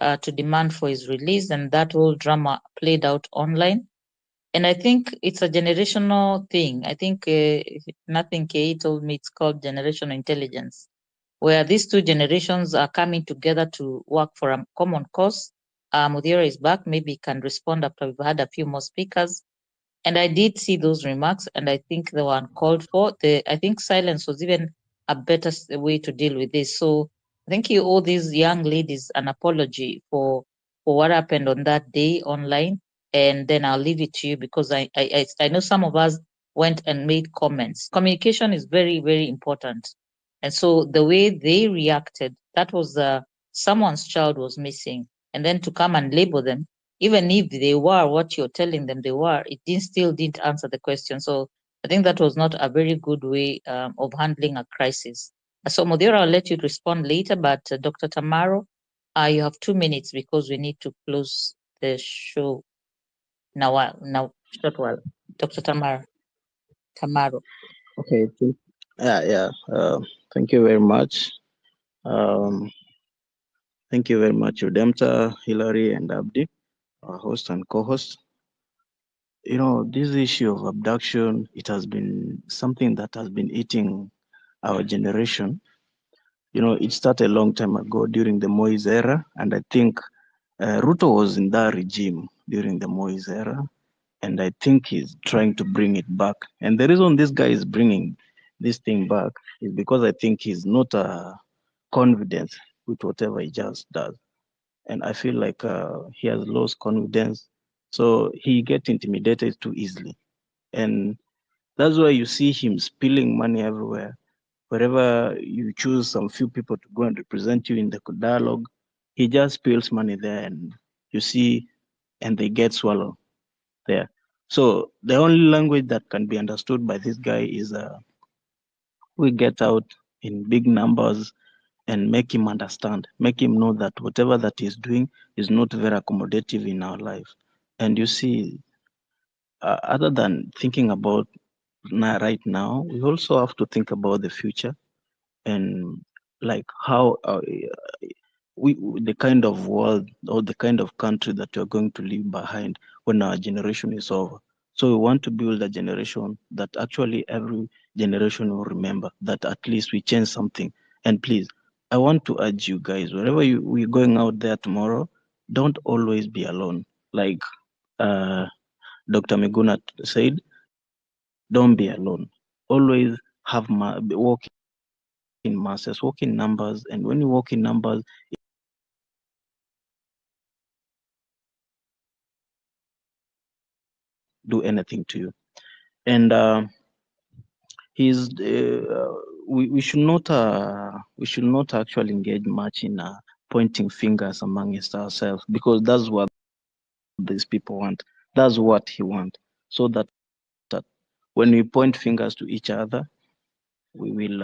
to demand for his release, and that whole drama played out online. And I think it's a generational thing. I think Nothing K told me it's called generational intelligence, where these two generations are coming together to work for a common cause. Mudhira is back. Maybe he can respond after we've had a few more speakers. And I did see those remarks, and I think they were uncalled for. I think silence was even a better way to deal with this. So I think you owe these young ladies an apology for what happened on that day online. And then I'll leave it to you because I know some of us went and made comments. Communication is very, very important. And so the way they reacted, that was someone's child was missing. And then to come and label them, even if they were what you're telling them they were, it still didn't answer the question. So I think that was not a very good way of handling a crisis. So Modera, I'll let you respond later, but Dr. Tamaro, you have 2 minutes because we need to close the show now, short while. Dr. Tamaro. Okay. Yeah. Thank you very much. Um, thank you very much, Udemta, Hilary, and Abdi, our host and co-host. You know, this issue of abduction, it has been something that has been eating our generation. You know, it started a long time ago during the Moise era, and I think Ruto was in that regime during the Moise era, and I think he's trying to bring it back. And the reason this guy is bringing this thing back is because I think he's not confident with whatever he just does. And I feel like he has lost confidence, so he gets intimidated too easily. And that's why you see him spilling money everywhere. Wherever you choose some few people to go and represent you in the dialogue, he just spills money there, and you see, and they get swallowed there. So the only language that can be understood by this guy is we get out in big numbers and make him understand, make him know that whatever that he's doing is not very accommodative in our life. And you see, other than thinking about right now, we also have to think about the future and like how the kind of world or the kind of country that we're going to leave behind when our generation is over. So we want to build a generation that actually every generation will remember that at least we change something. And please, I want to urge you guys, wherever we're going out there tomorrow, don't always be alone. Like Dr. Miguna said, don't be alone. Always walk in masses, walk in numbers. And when you walk in numbers, do anything to you. And he's we should not actually engage much in pointing fingers amongst ourselves, because that's what these people want. That's what he wants. So that when we point fingers to each other, we will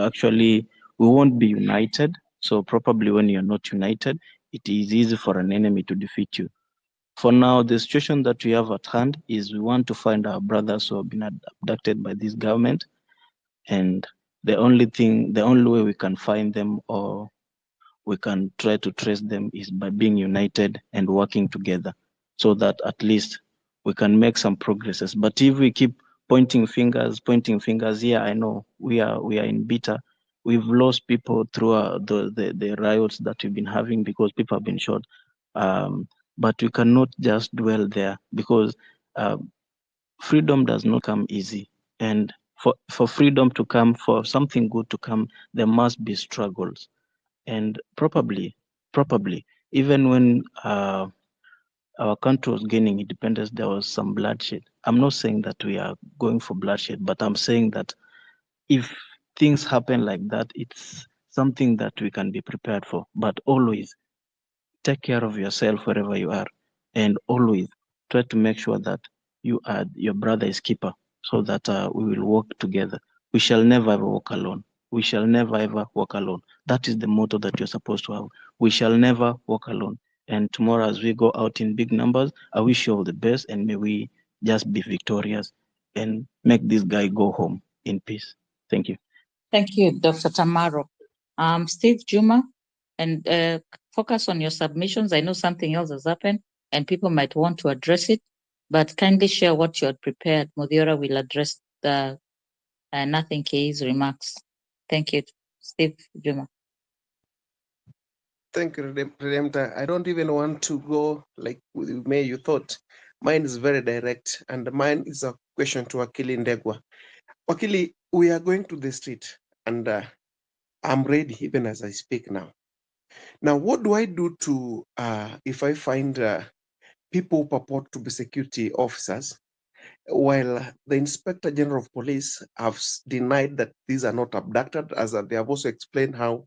actually, we won't be united. So probably when you're not united, it is easy for an enemy to defeat you. For now, the situation that we have at hand is we want to find our brothers who have been abducted by this government, and the only way we can find them or we can try to trace them is by being united and working together, so that at least we can make some progresses. But if we keep pointing fingers, yeah, I know we are in bitter. We've lost people through the riots that we've been having because people have been shot. But we cannot just dwell there, because freedom does not come easy. And for freedom to come, for something good to come, there must be struggles. And probably, even when our country was gaining independence, there was some bloodshed. I'm not saying that we are going for bloodshed, but I'm saying that if things happen like that, it's something that we can be prepared for. But always take care of yourself wherever you are, and always try to make sure that your brother is keeper, so that we will work together. We shall never ever walk alone. We shall never ever walk alone. That is the motto that you're supposed to have. We shall never walk alone. And tomorrow, as we go out in big numbers, I wish you all the best, and may we just be victorious and make this guy go home in peace. Thank you. Thank you, Dr. Tamaro. Steve Juma, and focus on your submissions. I know something else has happened and people might want to address it, but kindly share what you had prepared. Mudhiora will address the Nothing K's remarks. Thank you, Steve Juma. Thank you, Redemptor. I don't even want to go like with May you thought. Mine is very direct, and mine is a question to Wakili Ndegwa. Wakili, we are going to the street, and I'm ready even as I speak now. Now, what do I do to if I find people who purport to be security officers, while the Inspector General of Police have denied that these are not abducted, as they have also explained how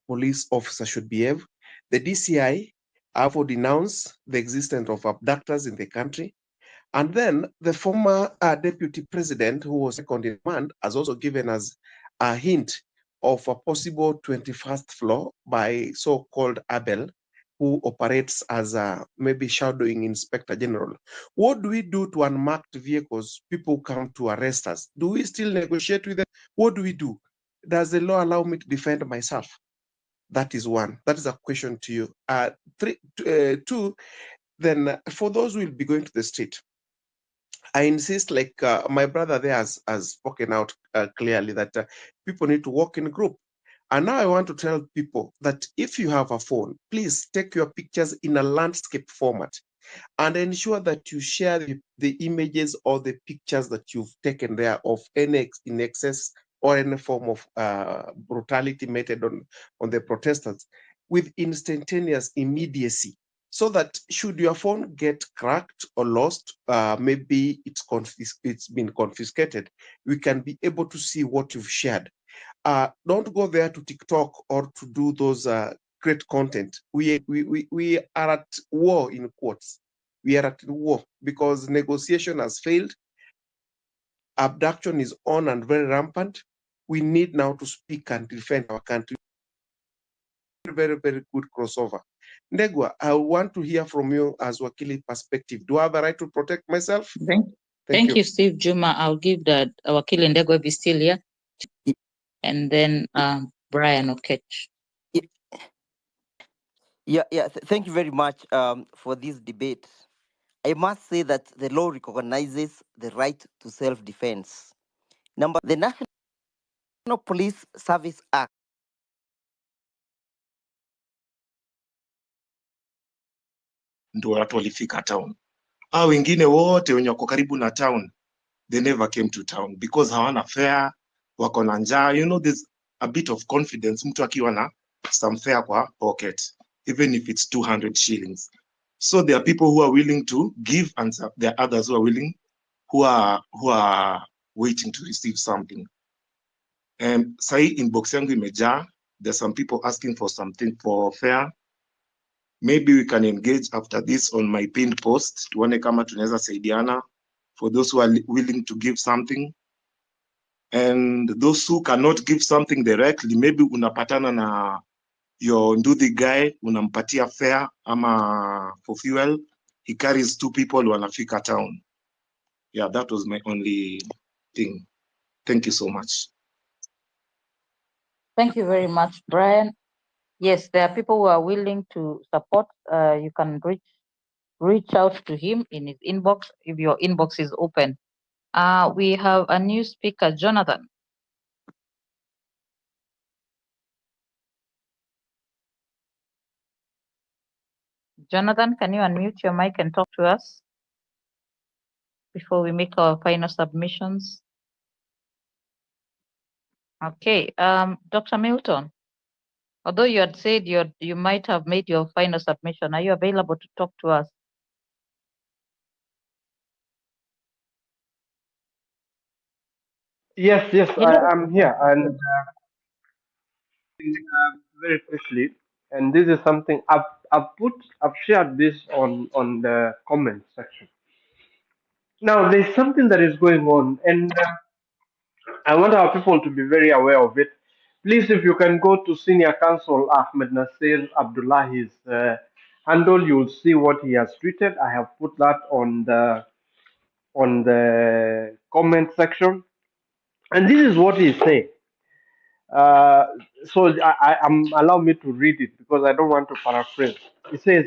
police officers should behave. The DCI have denounced the existence of abductors in the country. And then the former deputy president, who was second in command, has also given us a hint of a possible 21st floor by so-called Abel, who operates as a maybe shadowing inspector general. What do we do to unmarked vehicles? People come to arrest us. Do we still negotiate with them? What do we do? Does the law allow me to defend myself? That is one. That is a question to you. Two, then for those who will be going to the street, I insist, like my brother there has spoken out clearly that people need to walk in a group. And now I want to tell people that if you have a phone, please take your pictures in a landscape format and ensure that you share the images or the pictures that you've taken there of any in excess or any form of brutality meted on the protesters with instantaneous immediacy, so that should your phone get cracked or lost, maybe it's been confiscated, we can be able to see what you've shared. Don't go there to TikTok or to do those great content. We are at war, in quotes. We are at war because negotiation has failed. Abduction is on and very rampant. We need now to speak and defend our country. Very, very good crossover. Ndegwa, I want to hear from you as Wakili perspective. Do I have a right to protect myself? Thank you, Steve Juma. I'll give that Wakili Ndegwa be still here. And then Brian Okech. Thank you very much for this debate. I must say that the law recognizes the right to self-defense. The National Police Service Act ndo watu walifika town. Hao wengine wote wenye wako karibu na town, they never came to town because hawana fare, wako na njaa. You know, there's a bit of confidence mtu akiwa na some fare kwa pocket, even if it's 200 shillings. So there are people who are willing to give, and there are others who are willing, who are waiting to receive something. And say inbox yangu imejaa, there's some people asking for something for fare. Maybe we can engage after this on my pinned post, tuone kama tunaweza saidiana for those who are willing to give something. And those who cannot give something directly, maybe unapatana na your nduthi guy, unampatia fare ama for fuel, he carries 2 people wanafika town. Yeah, that was my only thing. Thank you so much. Thank you very much, Brian. Yes, there are people who are willing to support. You can reach out to him in his inbox if your inbox is open. We have a new speaker, Jonathan. Jonathan, can you unmute your mic and talk to us before we make our final submissions? Okay, Dr. Milton, although you had said you might have made your final submission, are you available to talk to us? Yes, Hello. I'm here, and very quickly, and this is something I've shared this on the comment section. Now, there's something that is going on, and I want our people to be very aware of it. Please, if you can go to Senior Counsel Ahmed Nasir Abdullahi's handle, you'll see what he has tweeted. I have put that on the comment section, and this is what he said. Uh, so I'm allow me to read it because I don't want to paraphrase. It says,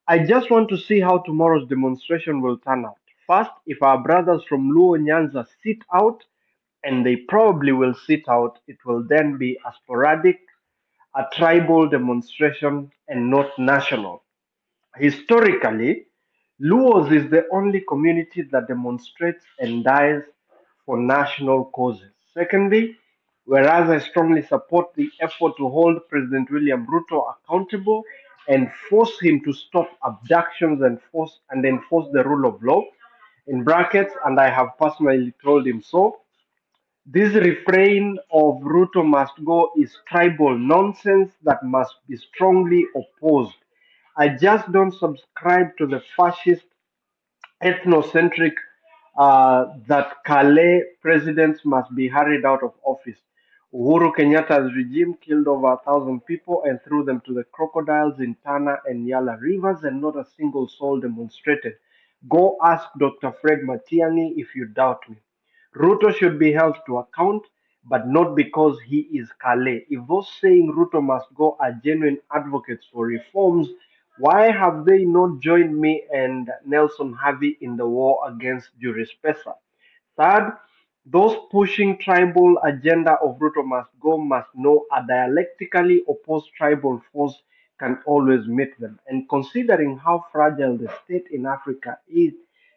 "I just want to see how tomorrow's demonstration will turn out. First, if our brothers from Luo Nyanza sit out, and they probably will sit out, it will then be a sporadic, a tribal demonstration, and not national. Historically, Luos is the only community that demonstrates and dies for national causes. Secondly, whereas I strongly support the effort to hold President William Ruto accountable and force him to stop abductions and enforce the rule of law, in brackets, and I have personally told him so, this refrain of Ruto must go is tribal nonsense that must be strongly opposed. I just don't subscribe to the fascist ethnocentric that Calais presidents must be hurried out of office. Uhuru Kenyatta's regime killed over 1,000 people and threw them to the crocodiles in Tana and Yala rivers, and not a single soul demonstrated. Go ask Dr. Fred Matiani if you doubt me. Ruto should be held to account, but not because he is Calais. If those saying Ruto must go are genuine advocates for reforms, why have they not joined me and Nelson Harvey in the war against Juris Pesa? Third, those pushing tribal agenda of Ruto must go must know a dialectically opposed tribal force can always meet them. And considering how fragile the state in Africa is,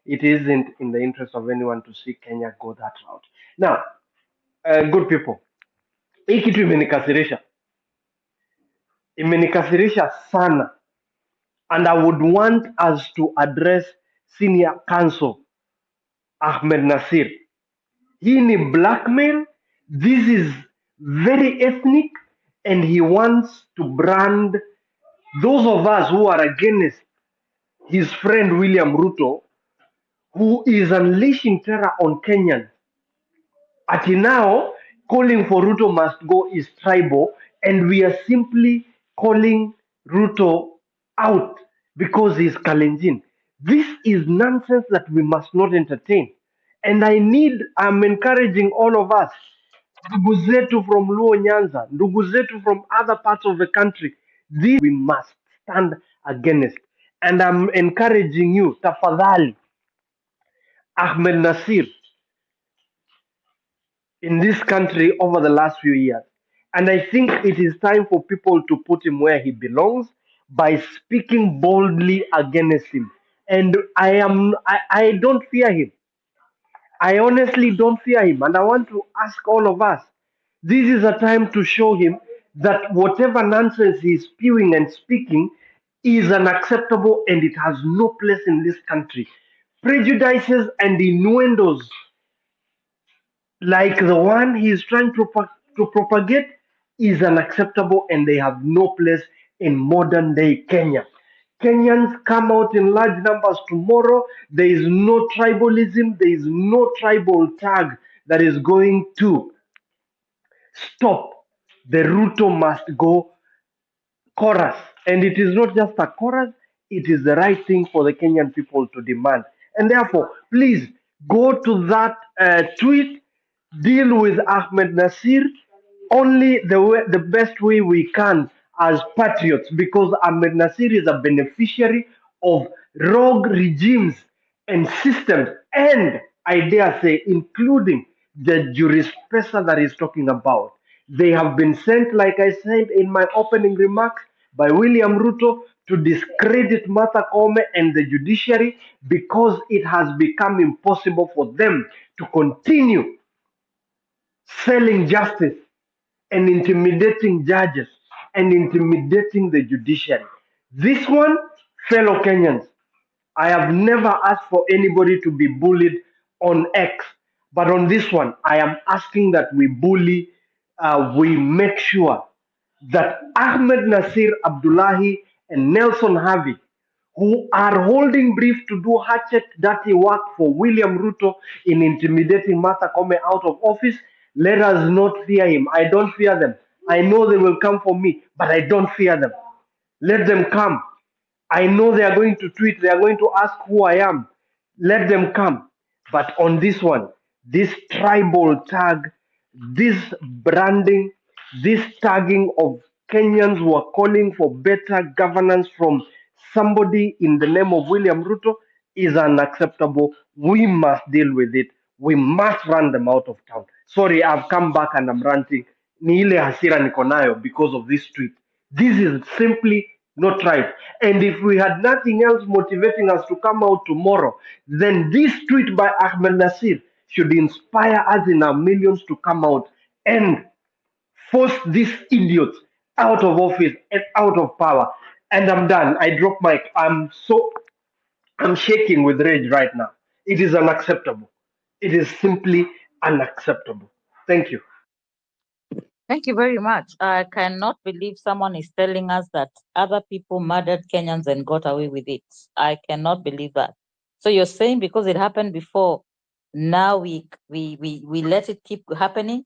it isn't in the interest of anyone to see Kenya go that route. Now, good people, hii kitu imenikasirisha sana, and I would want us to address senior counsel Ahmed Nasir. He need blackmail. This is very ethnic, and he wants to brand those of us who are against his friend William Ruto, who is unleashing terror on Kenyans. Ati now, calling for Ruto must go is tribal, and we are simply calling Ruto out because he's Kalenjin. This is nonsense that we must not entertain. And I'm encouraging all of us, ndugu zetu from Luo Nyanza, ndugu zetu from other parts of the country, this we must stand against. And I'm encouraging you, tafadhali, Ahmed Nasir, in this country over the last few years. And I think it is time for people to put him where he belongs by speaking boldly against him. And I don't fear him. I honestly don't fear him. And I want to ask all of us, this is a time to show him that whatever nonsense he's spewing and speaking is unacceptable and it has no place in this country. Prejudices and innuendos like the one he is trying to propagate is unacceptable and they have no place in modern day Kenya. Kenyans come out in large numbers tomorrow. There is no tribalism, there is no tribal tag that is going to stop the Ruto must go chorus. And it is not just a chorus, it is the right thing for the Kenyan people to demand. And therefore, please go to that tweet, deal with Ahmed Nasir, only the best way we can as patriots, because Ahmed Nasir is a beneficiary of rogue regimes and systems, and I dare say, including the jurispressure that he's talking about. They have been sent, like I said in my opening remarks, by William Ruto to discredit Martha Koome and the judiciary, because it has become impossible for them to continue selling justice and intimidating judges and intimidating the judiciary. This one, fellow Kenyans, I have never asked for anybody to be bullied on X, but on this one, I am asking that we bully, we make sure that Ahmed Nasir Abdullahi and Nelson Harvey, who are holding brief to do hatchet dirty work for William Ruto in intimidating Martha Koome out of office, let us not fear him. I don't fear them. I know they will come for me, but I don't fear them. Let them come. I know they are going to tweet, they are going to ask who I am. Let them come. But on this one, this tribal tag, this branding, this tagging of Kenyans who are calling for better governance from somebody in the name of William Ruto is unacceptable. We must deal with it. We must run them out of town. Sorry, I've come back and I'm ranting. Ni ile hasira niko nayo because of this tweet. This is simply not right. And if we had nothing else motivating us to come out tomorrow, then this tweet by Ahmed Nasir should inspire us in our millions to come out and force these idiots out of office and out of power. And I'm done. I drop my. I'm shaking with rage right now. It is unacceptable. It is simply unacceptable. Thank you. Thank you very much. I cannot believe someone is telling us that other people murdered Kenyans and got away with it. I cannot believe that. So you're saying because it happened before, now we let it keep happening?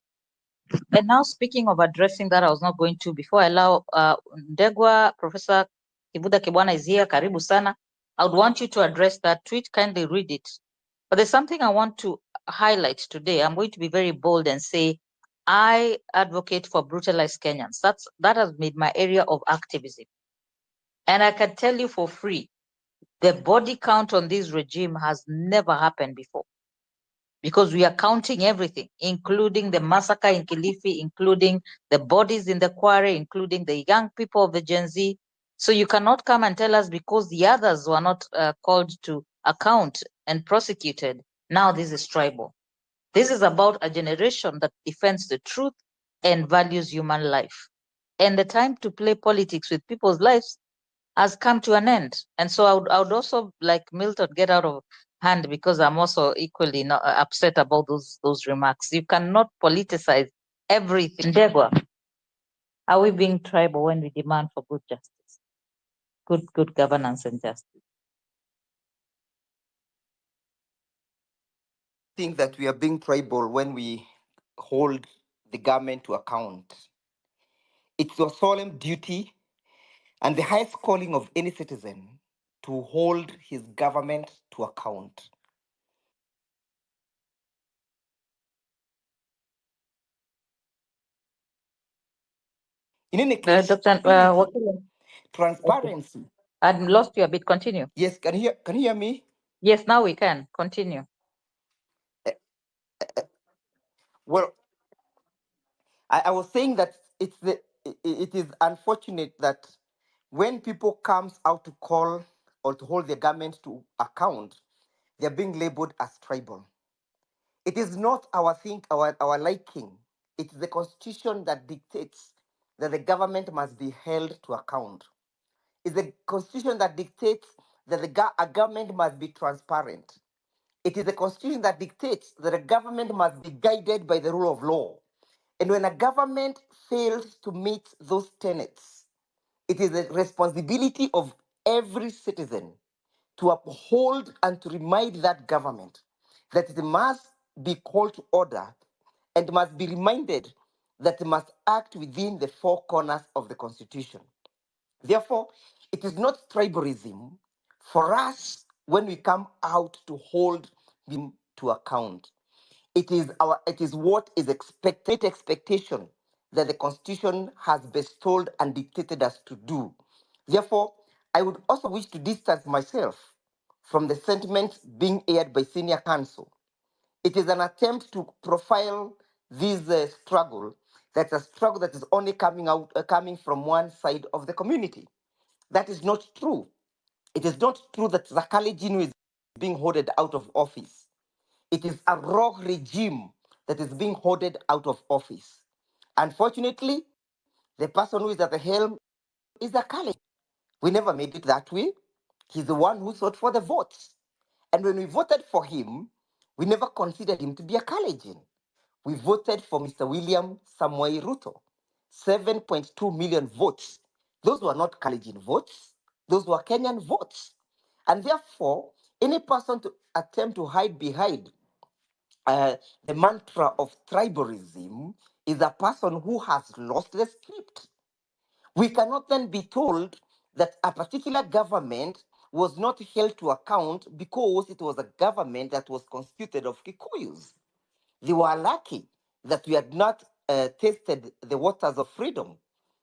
And now speaking of addressing that, I was not going to, before I allow Ndegwa, Professor Kibuda Kibwana is here, karibu sana. I would want you to address that tweet, kindly read it. But there's something I want to highlight today. I'm going to be very bold and say, I advocate for brutalized Kenyans. That has been my area of activism. And I can tell you for free, the body count on this regime has never happened before, because we are counting everything, including the massacre in Kilifi, including the bodies in the quarry, including the young people of the Gen Z. So you cannot come and tell us because the others were not called to account and prosecuted, now this is tribal. This is about a generation that defends the truth and values human life. And the time to play politics with people's lives has come to an end. And so I would also like Milton get out of hand, because I'm also equally not upset about those remarks. You cannot politicize everything. Ndegwa, are we being tribal when we demand for good justice, good governance and justice? Think that we are being tribal when we hold the government to account. It's your solemn duty and the highest calling of any citizen to hold his government to account. In any case, Dr. Wakili, okay. transparency. I'd lost you a bit. Continue. Yes, can you hear me? Yes, now we can. Continue. Well, I was saying that it is unfortunate that when people comes out to call or to hold the government to account, they're being labeled as tribal. It is not our liking. It's the constitution that dictates that the government must be held to account. It's the constitution that dictates that a government must be transparent. It is the constitution that dictates that a government must be guided by the rule of law. And when a government fails to meet those tenets, it is the responsibility of every citizen to uphold and to remind that government that it must be called to order and must be reminded that it must act within the four corners of the Constitution. Therefore, it is not tribalism for us when we come out to hold him to account. It is what is expectation that the Constitution has bestowed and dictated us to do. Therefore, I would also wish to distance myself from the sentiments being aired by senior counsel. It is an attempt to profile this struggle. That's a struggle that is only coming from one side of the community. That is not true. It is not true that Zakali Jinu is being hoarded out of office. It is a rogue regime that is being hoarded out of office. Unfortunately, the person who is at the helm is Zakali. We never made it that way. He's the one who sought for the votes. And when we voted for him, we never considered him to be a Kalenjin. We voted for Mr. William Samoei Ruto. 7.2 million votes. Those were not Kalenjin votes. Those were Kenyan votes. And therefore, any person to attempt to hide behind the mantra of tribalism is a person who has lost the script. We cannot then be told that a particular government was not held to account because it was a government that was constituted of Kikuyus. They were lucky that we had not tasted the waters of freedom.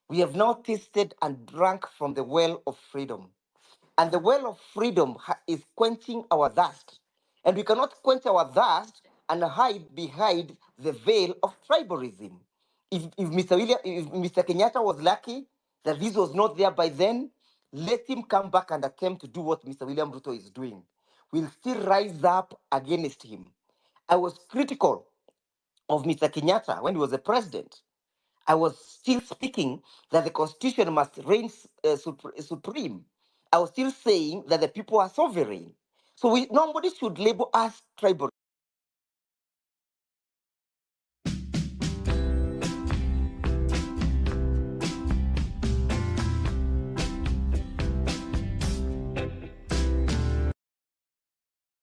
We have now tasted and drunk from the well of freedom. And the well of freedom is quenching our thirst. And we cannot quench our thirst and hide behind the veil of tribalism. If Mr. Kenyatta was lucky that this was not there by then, let him come back and attempt to do what Mr. William Ruto is doing. We'll still rise up against him. I was critical of Mr. Kenyatta when he was the president. I was still speaking that the constitution must reign supreme. I was still saying that the people are sovereign. So nobody should label us tribal.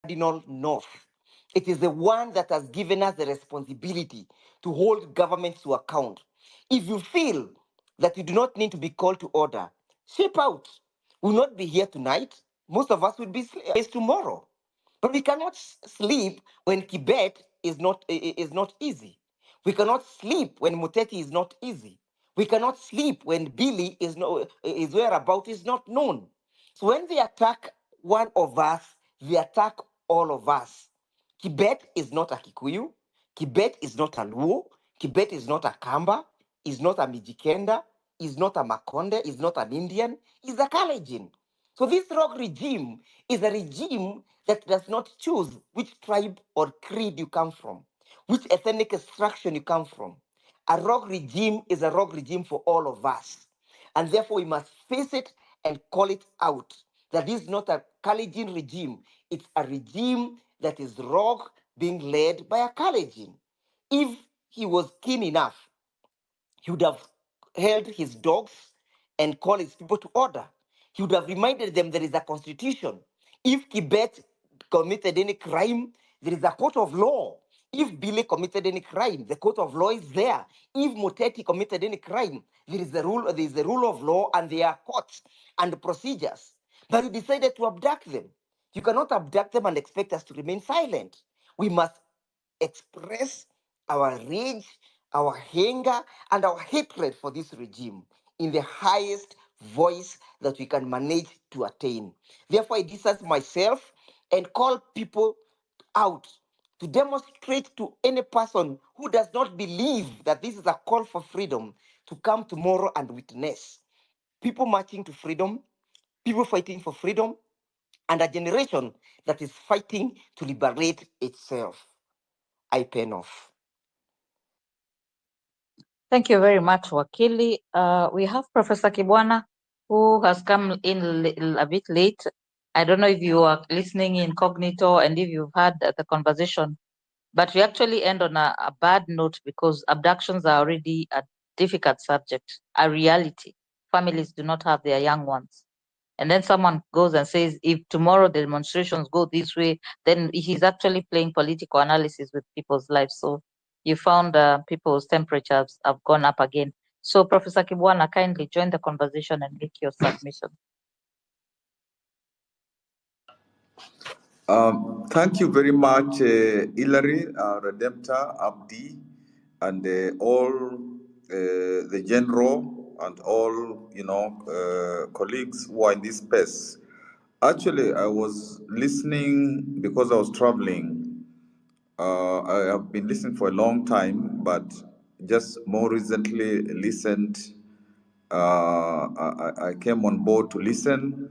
Cardinal North. It is the one that has given us the responsibility to hold government to account. If you feel that you do not need to be called to order, shape out. We'll not be here tonight. Most of us will be slaves tomorrow. But we cannot sleep when Kibet is not easy. We cannot sleep when Muteti is not easy. We cannot sleep when Billy is whereabout is not known. So when they attack one of us, they attack all of us. Kibet is not a Kikuyu. Kibet is not a Luo. Kibet is not a Kamba. Is not a Mijikenda. Is not a Makonde. Is not an Indian. Is a Kalenjin. So this rogue regime is a regime that does not choose which tribe or creed you come from, which ethnic extraction you come from. A rogue regime is a rogue regime for all of us. And therefore we must face it and call it out. That this is not a Kalenjin regime. It's a regime that is rogue being led by a Kalenjin. If he was keen enough, he would have held his dogs and called his people to order. He would have reminded them there is a constitution. If Kibet committed any crime, there is a court of law. If Billy committed any crime, the court of law is there. If Muteti committed any crime, there is the rule of law and there are courts and procedures. But you decided to abduct them. You cannot abduct them and expect us to remain silent. We must express our rage, our anger, and our hatred for this regime in the highest voice that we can manage to attain. Therefore, I distance myself and call people out to demonstrate to any person who does not believe that this is a call for freedom to come tomorrow and witness people marching to freedom, people fighting for freedom, and a generation that is fighting to liberate itself. I pen off. Thank you very much, Wakili. We have Professor Kibwana, who has come in a bit late. I don't know if you are listening incognito and if you've had the conversation, but we actually end on a bad note because abductions are already a difficult subject, a reality. Families do not have their young ones. And then someone goes and says, if tomorrow the demonstrations go this way, then he's actually playing political analysis with people's lives. So you found people's temperatures have gone up again. So Professor Kibwana, kindly join the conversation and make your submission. Thank you very much, Hilary, Redemptor, Abdi, and all the general and all, colleagues who are in this space. Actually, I was listening because I was traveling. I have been listening for a long time, but just more recently listened. I came on board to listen,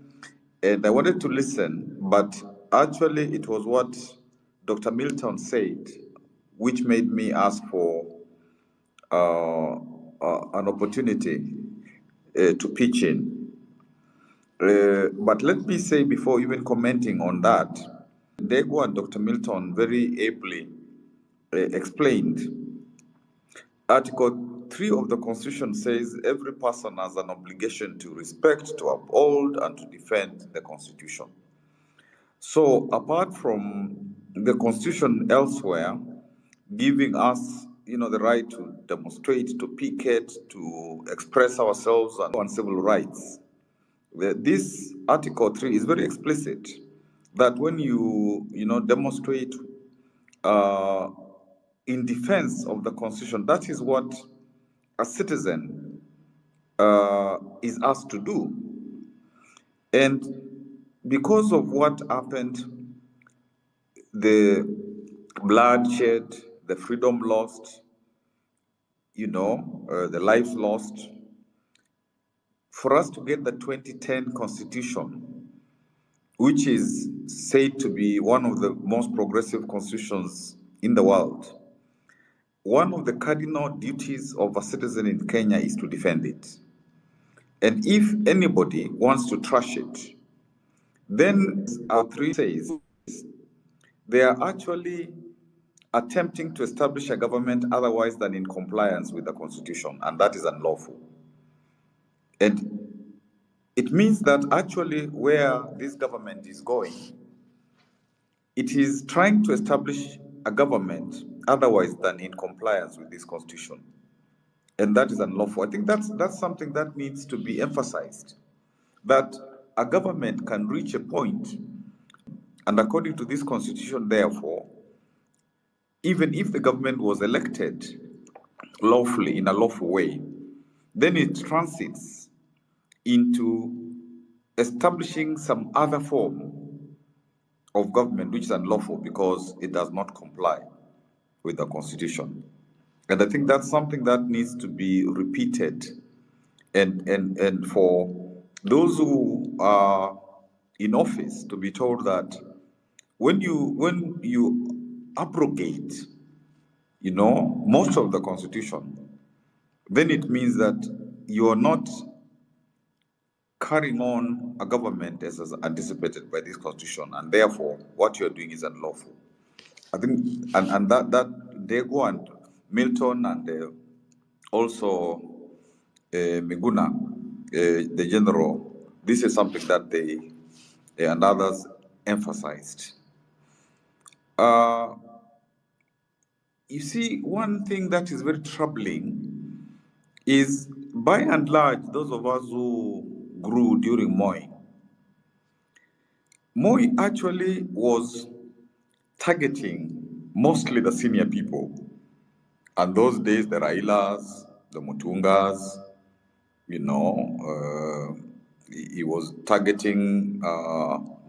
and I wanted to listen, but actually it was what Dr. Milton said, which made me ask for an opportunity to pitch in. But let me say before even commenting on that, Dego and Dr. Milton very ably explained. Article 3 of the Constitution says every person has an obligation to respect, to uphold, and to defend the Constitution. So, apart from the Constitution elsewhere giving us, the right to demonstrate, to picket, to express ourselves and civil rights, this Article 3 is very explicit that when you, demonstrate uh, in defense of the Constitution, that is what a citizen is asked to do. And because of what happened, the bloodshed, the freedom lost, the lives lost, for us to get the 2010 Constitution, which is said to be one of the most progressive constitutions in the world, one of the cardinal duties of a citizen in Kenya is to defend it. And if anybody wants to trash it, then our 3 says they are actually attempting to establish a government otherwise than in compliance with the Constitution, and that is unlawful. And it means that actually where this government is going, it is trying to establish a government otherwise than in compliance with this Constitution. And that is unlawful. I think that's something that needs to be emphasized, that a government can reach a point, and according to this Constitution, therefore, even if the government was elected lawfully, in a lawful way, then it transits into establishing some other form of government which is unlawful because it does not comply with the Constitution. And I think that's something that needs to be repeated. And for those who are in office to be told that when you abrogate, most of the Constitution, then it means that you are not carrying on a government as anticipated by this Constitution, and therefore what you're doing is unlawful. I think, and that Dego and Milton and also Miguna, the general, this is something that they and others emphasized. You see, one thing that is very troubling is, by and large, those of us who grew during Moi actually was targeting mostly the senior people. And those days, the Railas, the Mutungas, he was targeting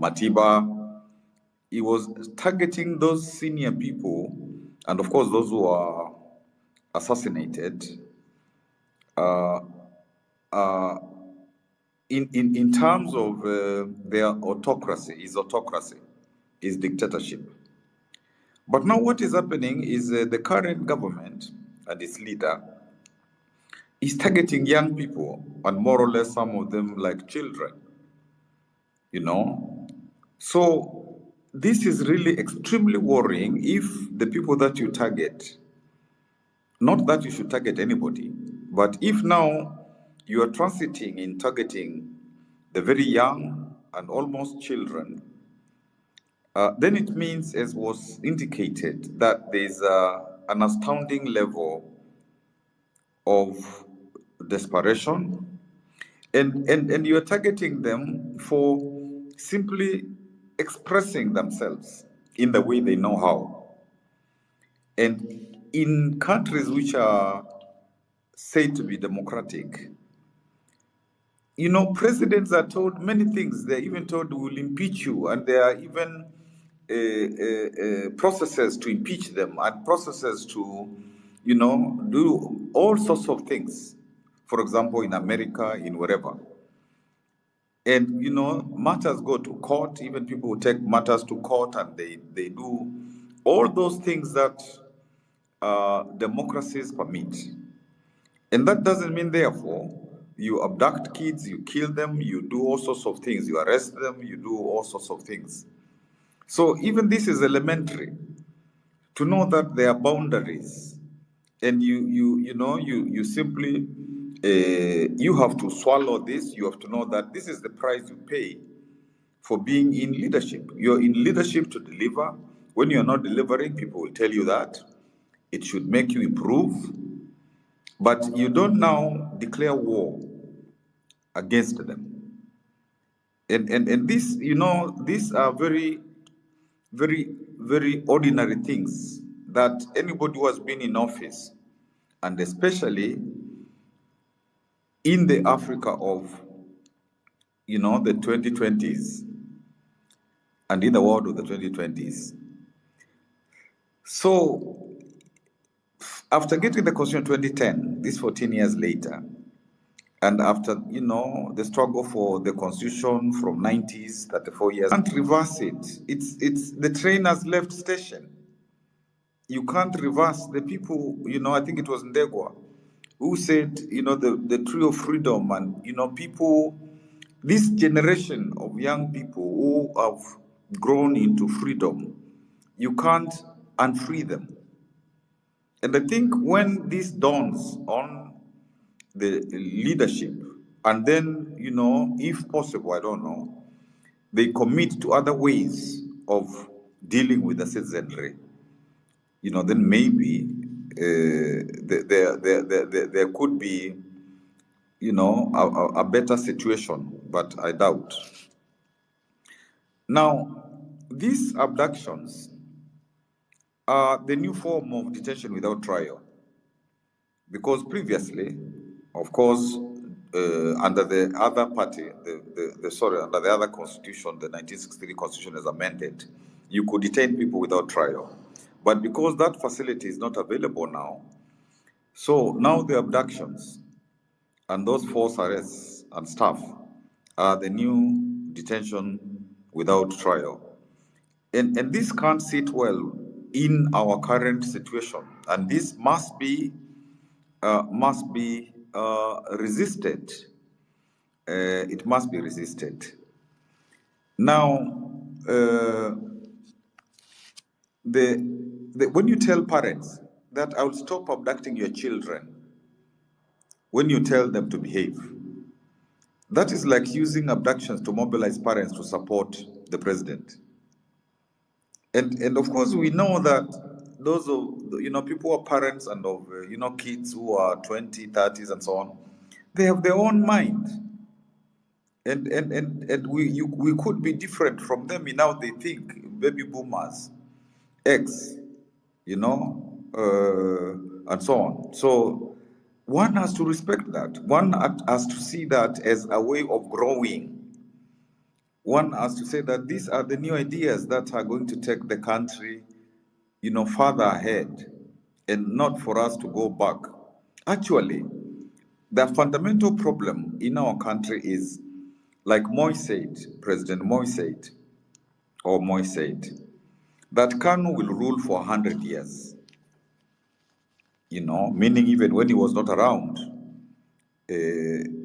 Matiba. He was targeting those senior people, and of course, those who are assassinated. In terms of their autocracy, his dictatorship. But now what is happening is the current government and its leader is targeting young people, and more or less some of them like children, So this is really extremely worrying if the people that you target, not that you should target anybody, but if now you are transiting in targeting the very young and almost children, then it means, as was indicated, that there's an astounding level of desperation, and you're targeting them for simply expressing themselves in the way they know how. And in countries which are said to be democratic, you know, presidents are told many things. They're even told we will impeach you, and there are even processes to impeach them and processes to, you know, do all sorts of things. For example, in America, in wherever. And, you know, matters go to court. Even people will take matters to court, and they do all those things that democracies permit. And that doesn't mean, therefore, you abduct kids, you kill them, you do all sorts of things, you arrest them, you do all sorts of things. So even this is elementary, to know that there are boundaries, and you simply you have to swallow this. You have to know that this is the price you pay for being in leadership. You're in leadership to deliver. When you're not delivering, people will tell you that. It should make you improve. But you don't now declare war against them. And this, you know, these are very, very, very ordinary things that anybody who has been in office, and especially in the Africa of, you know, the 2020s and in the world of the 2020s. So after getting the Constitution in 2010, this 14 years later, and after, you know, the struggle for the Constitution from 90s, 34 years, you can't reverse it. It's the train has left station. You can't reverse. The people, you know, I think it was Ndegwa who said, you know, the tree of freedom, and, you know, people, this generation of young people who have grown into freedom, you can't unfree them. And I think when this dawns on the leadership, and then, you know, if possible, I don't know, they commit to other ways of dealing with the citizenry, you know, then maybe there could be, you know, a better situation, but I doubt. Now, these abductions are the new form of detention without trial, because previously, of course, under the other party, under the other constitution, the 1963 constitution is amended, you could detain people without trial. But because that facility is not available now, so now the abductions and those forced arrests and stuff are the new detention without trial. And this can't sit well in our current situation. And this must be resisted. It must be resisted. Now, when you tell parents that I will stop abducting your children, when you tell them to behave, that is like using abductions to mobilize parents to support the president. And of course, we know that those of, you know, people who are parents and of, you know, kids who are 20, 30s and so on, they have their own mind. And we could be different from them in how they think, baby boomers, X, you know, and so on. So one has to respect that. One has to see that as a way of growing. One has to say that these are the new ideas that are going to take the country, you know, further ahead, and not for us to go back. Actually, the fundamental problem in our country is, like Moy said, President Moy said, that Kanu will rule for 100 years. You know, meaning even when he was not around,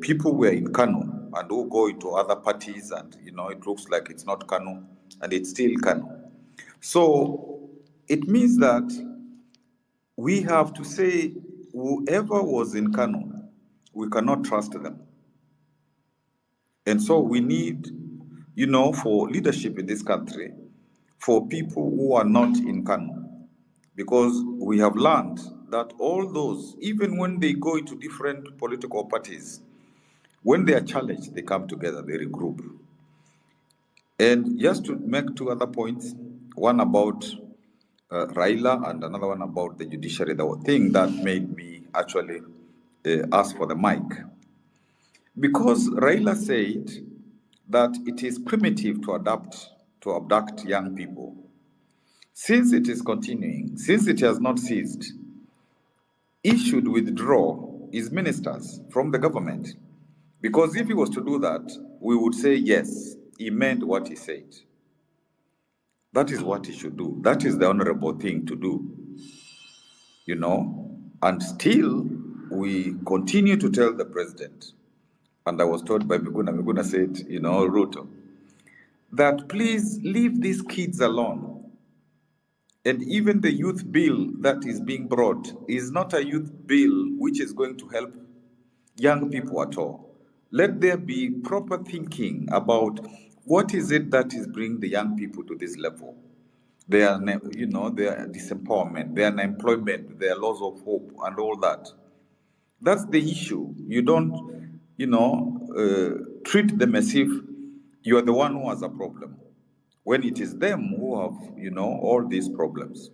people were in Kanu and who go into other parties, and, you know, it looks like it's not Kanu and it's still Kanu. So it means that we have to say whoever was in Kanu, we cannot trust them. And so we need, you know, for leadership in this country, for people who are not in Kanu, because we have learned that all those, even when they go into different political parties, when they are challenged, they come together, they regroup. And just to make two other points, one about Raila and another one about the judiciary, the thing that made me actually asked for the mic. Because Raila said that it is primitive to abduct young people. Since it is continuing, since it has not ceased, he should withdraw his ministers from the government. Because if he was to do that, we would say, yes, he meant what he said. That is what he should do. That is the honorable thing to do. You know, and still we continue to tell the president, and I was told by Miguna said, you know, Ruto, that please leave these kids alone. And even the youth bill that is being brought is not a youth bill which is going to help young people at all. Let there be proper thinking about what is it that is bringing the young people to this level. Their, you know, their disempowerment, their unemployment, their loss of hope, and all that. That's the issue. You don't, you know, treat them as if you are the one who has a problem, when it is them who have, you know, all these problems.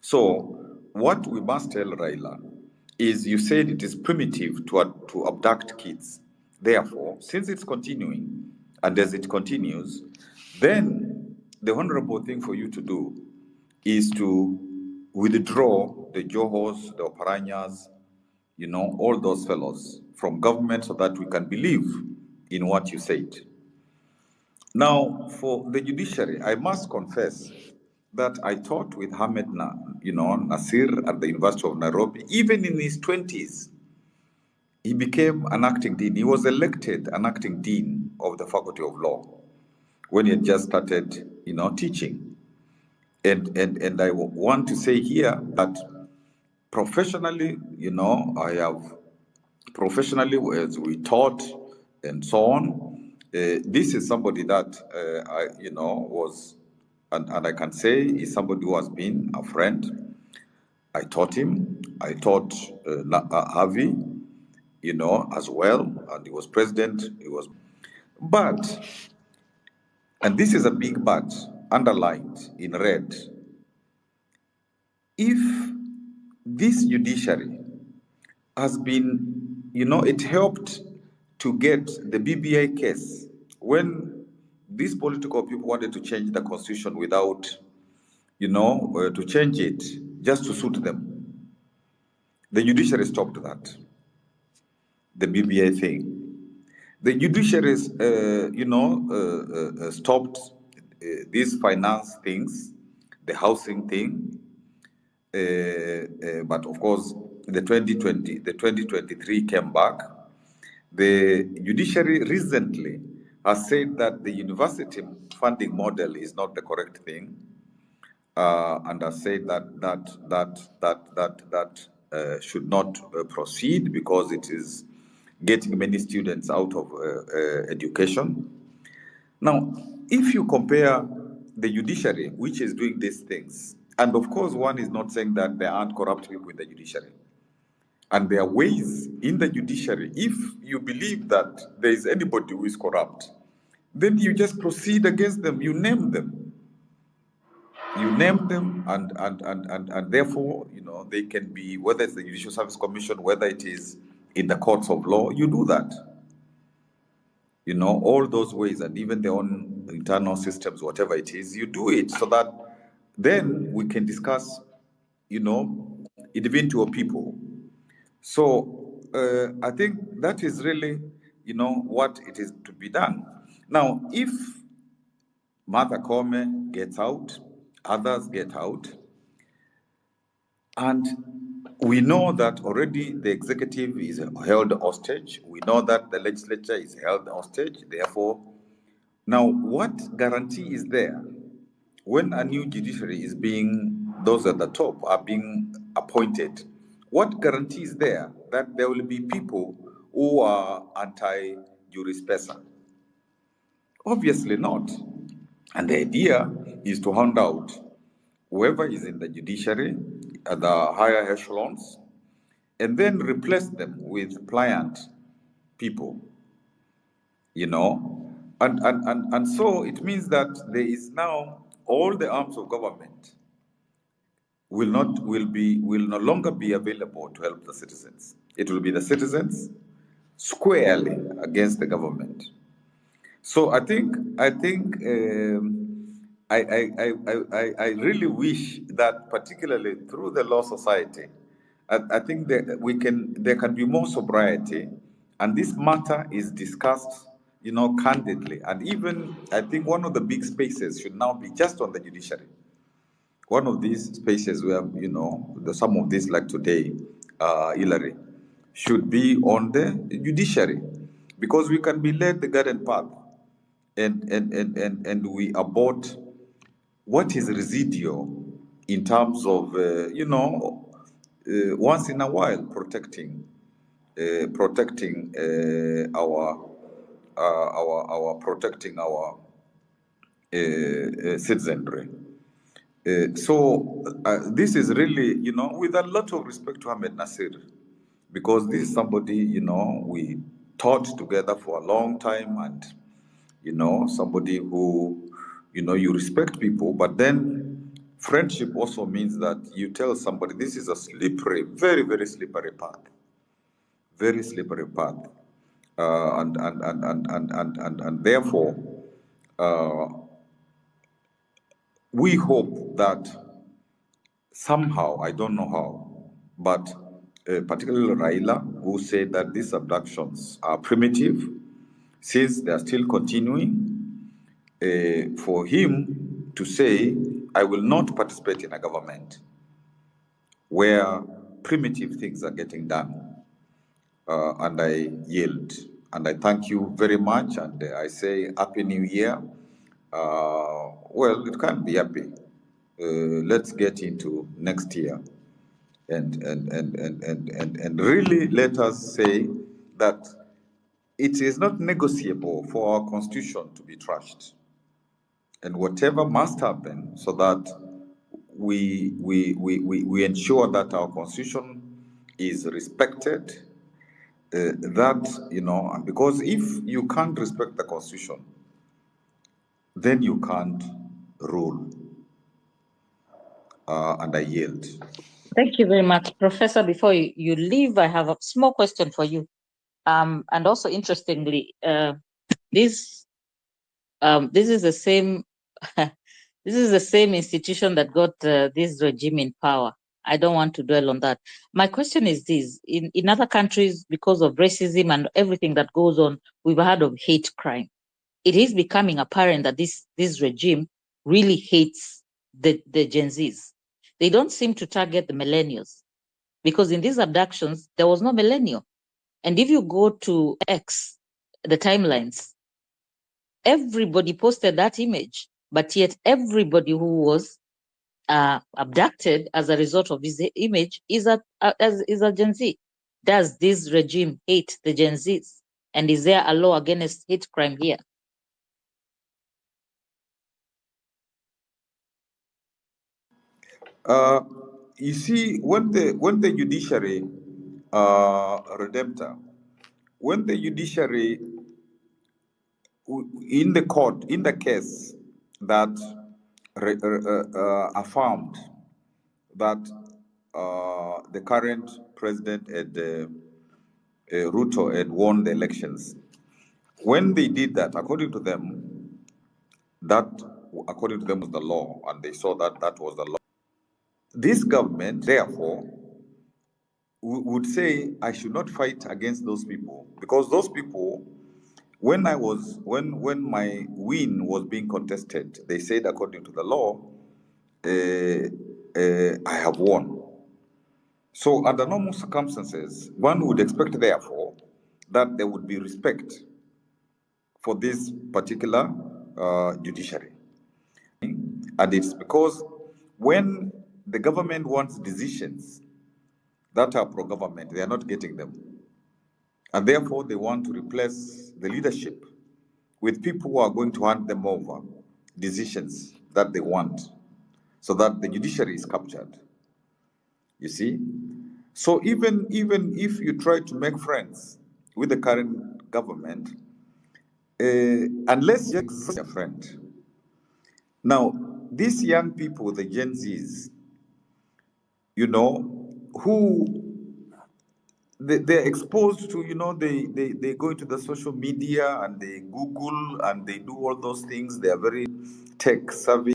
So what we must tell Raila is, you said it is primitive to abduct kids. Therefore, since it's continuing, and as it continues, then the honorable thing for you to do is to withdraw the Johos, the Oparanyas, you know, all those fellows from government, so that we can believe in what you said. Now, for the judiciary, I must confess that I taught with Nasir at the University of Nairobi. Even in his 20s, he became an acting dean. He was elected an acting dean of the Faculty of Law when he had just started, you know, teaching. And I want to say here that professionally, you know, I have professionally, as we taught and so on, this is somebody that I, you know, was, and I can say is somebody who has been a friend. I taught him. I taught Harvey, you know, as well, and he was president. He was, but, and this is a big but, underlined in red. If this judiciary has been, you know, it helped to get the BBI case when these political people wanted to change the constitution without, you know, to change it just to suit them. The judiciary stopped that, the BBI thing. The judiciary, stopped these finance things, the housing thing, but of course, the 2023 came back. The judiciary recently has said that the university funding model is not the correct thing, and has said that should not proceed because it is getting many students out of education. Now, if you compare the judiciary, which is doing these things, and of course, one is not saying that there aren't corrupt people in the judiciary, and there are ways in the judiciary. If you believe that there is anybody who is corrupt, then you just proceed against them. You name them. You name them, and therefore, you know, they can be, whether it's the Judicial Service Commission, whether it is in the courts of law, you do that. You know, all those ways, and even their own internal systems, whatever it is, you do it so that then we can discuss, you know, individual people. So I think that is really, you know, what it is to be done. Now, if Martha Koome gets out, others get out, and we know that already the executive is held hostage. We know that the legislature is held hostage. Therefore, now what guarantee is there when a new judiciary is being, those at the top are being appointed? What guarantee is there that there will be people who are anti-juris pesa? Obviously not. And the idea is to hand out whoever is in the judiciary at the higher echelons, and then replace them with pliant people, you know. And so it means that there is now all the arms of government will no longer be available to help the citizens. It will be the citizens squarely against the government. So I really wish that, particularly through the Law Society, I think that there can be more sobriety, and this matter is discussed, candidly. And even I think one of the big spaces should now be just on the judiciary. One of these spaces where, some of these, like today, Hillary, should be on the judiciary, because we can be led the garden path, and we abort what is residual in terms of, once in a while protecting our citizenry. So this is really, with a lot of respect to Ahmed Nasir, because this is somebody, we taught together for a long time, and, somebody who, you respect people, but then friendship also means that you tell somebody this is a slippery, very, very slippery path, very slippery path. And therefore, uh, we hope that somehow, I don't know how, but particularly Raila, who said that these abductions are primitive, since they are still continuing, for him to say, I will not participate in a government where primitive things are getting done. And I yield. And I thank you very much. And I say, Happy New Year. Well, it can't be happy. Let's get into next year. And really let us say that it is not negotiable for our constitution to be trashed. And whatever must happen so that we ensure that our constitution is respected, because if you can't respect the constitution, then you can't rule. And I yield. Thank you very much, Professor. Before you leave, I have a small question for you. And also interestingly, this is the same this is the same institution that got this regime in power. I don't want to dwell on that. My question is this: in other countries, because of racism and everything that goes on, we've heard of hate crime. It is becoming apparent that this regime really hates the Gen Zs. They don't seem to target the millennials, because in these abductions there was no millennial. And if you go to X, the timelines, everybody posted that image, but yet everybody who was abducted as a result of this image is a Gen Z. Does this regime hate the Gen Zs? And is there a law against hate crime here? You see, when the judiciary, redemptor, when the judiciary in the court, in the case that affirmed that the current president Ruto had won the elections, when they did that, according to them, was the law, and they saw that that was the law. This government, therefore, would say, I should not fight against those people, because those people, when my win was being contested, they said, according to the law, I have won. So under normal circumstances, one would expect, therefore, that there would be respect for this particular judiciary. And it's because when the government wants decisions that are pro-government, they are not getting them. And therefore, they want to replace the leadership with people who are going to hand them over decisions that they want, so that the judiciary is captured. You see? So even if you try to make friends with the current government, unless you're a friend. Now, these young people, the Gen Zs, who they're exposed to, they go into the social media and they Google and they do all those things. They are very tech savvy.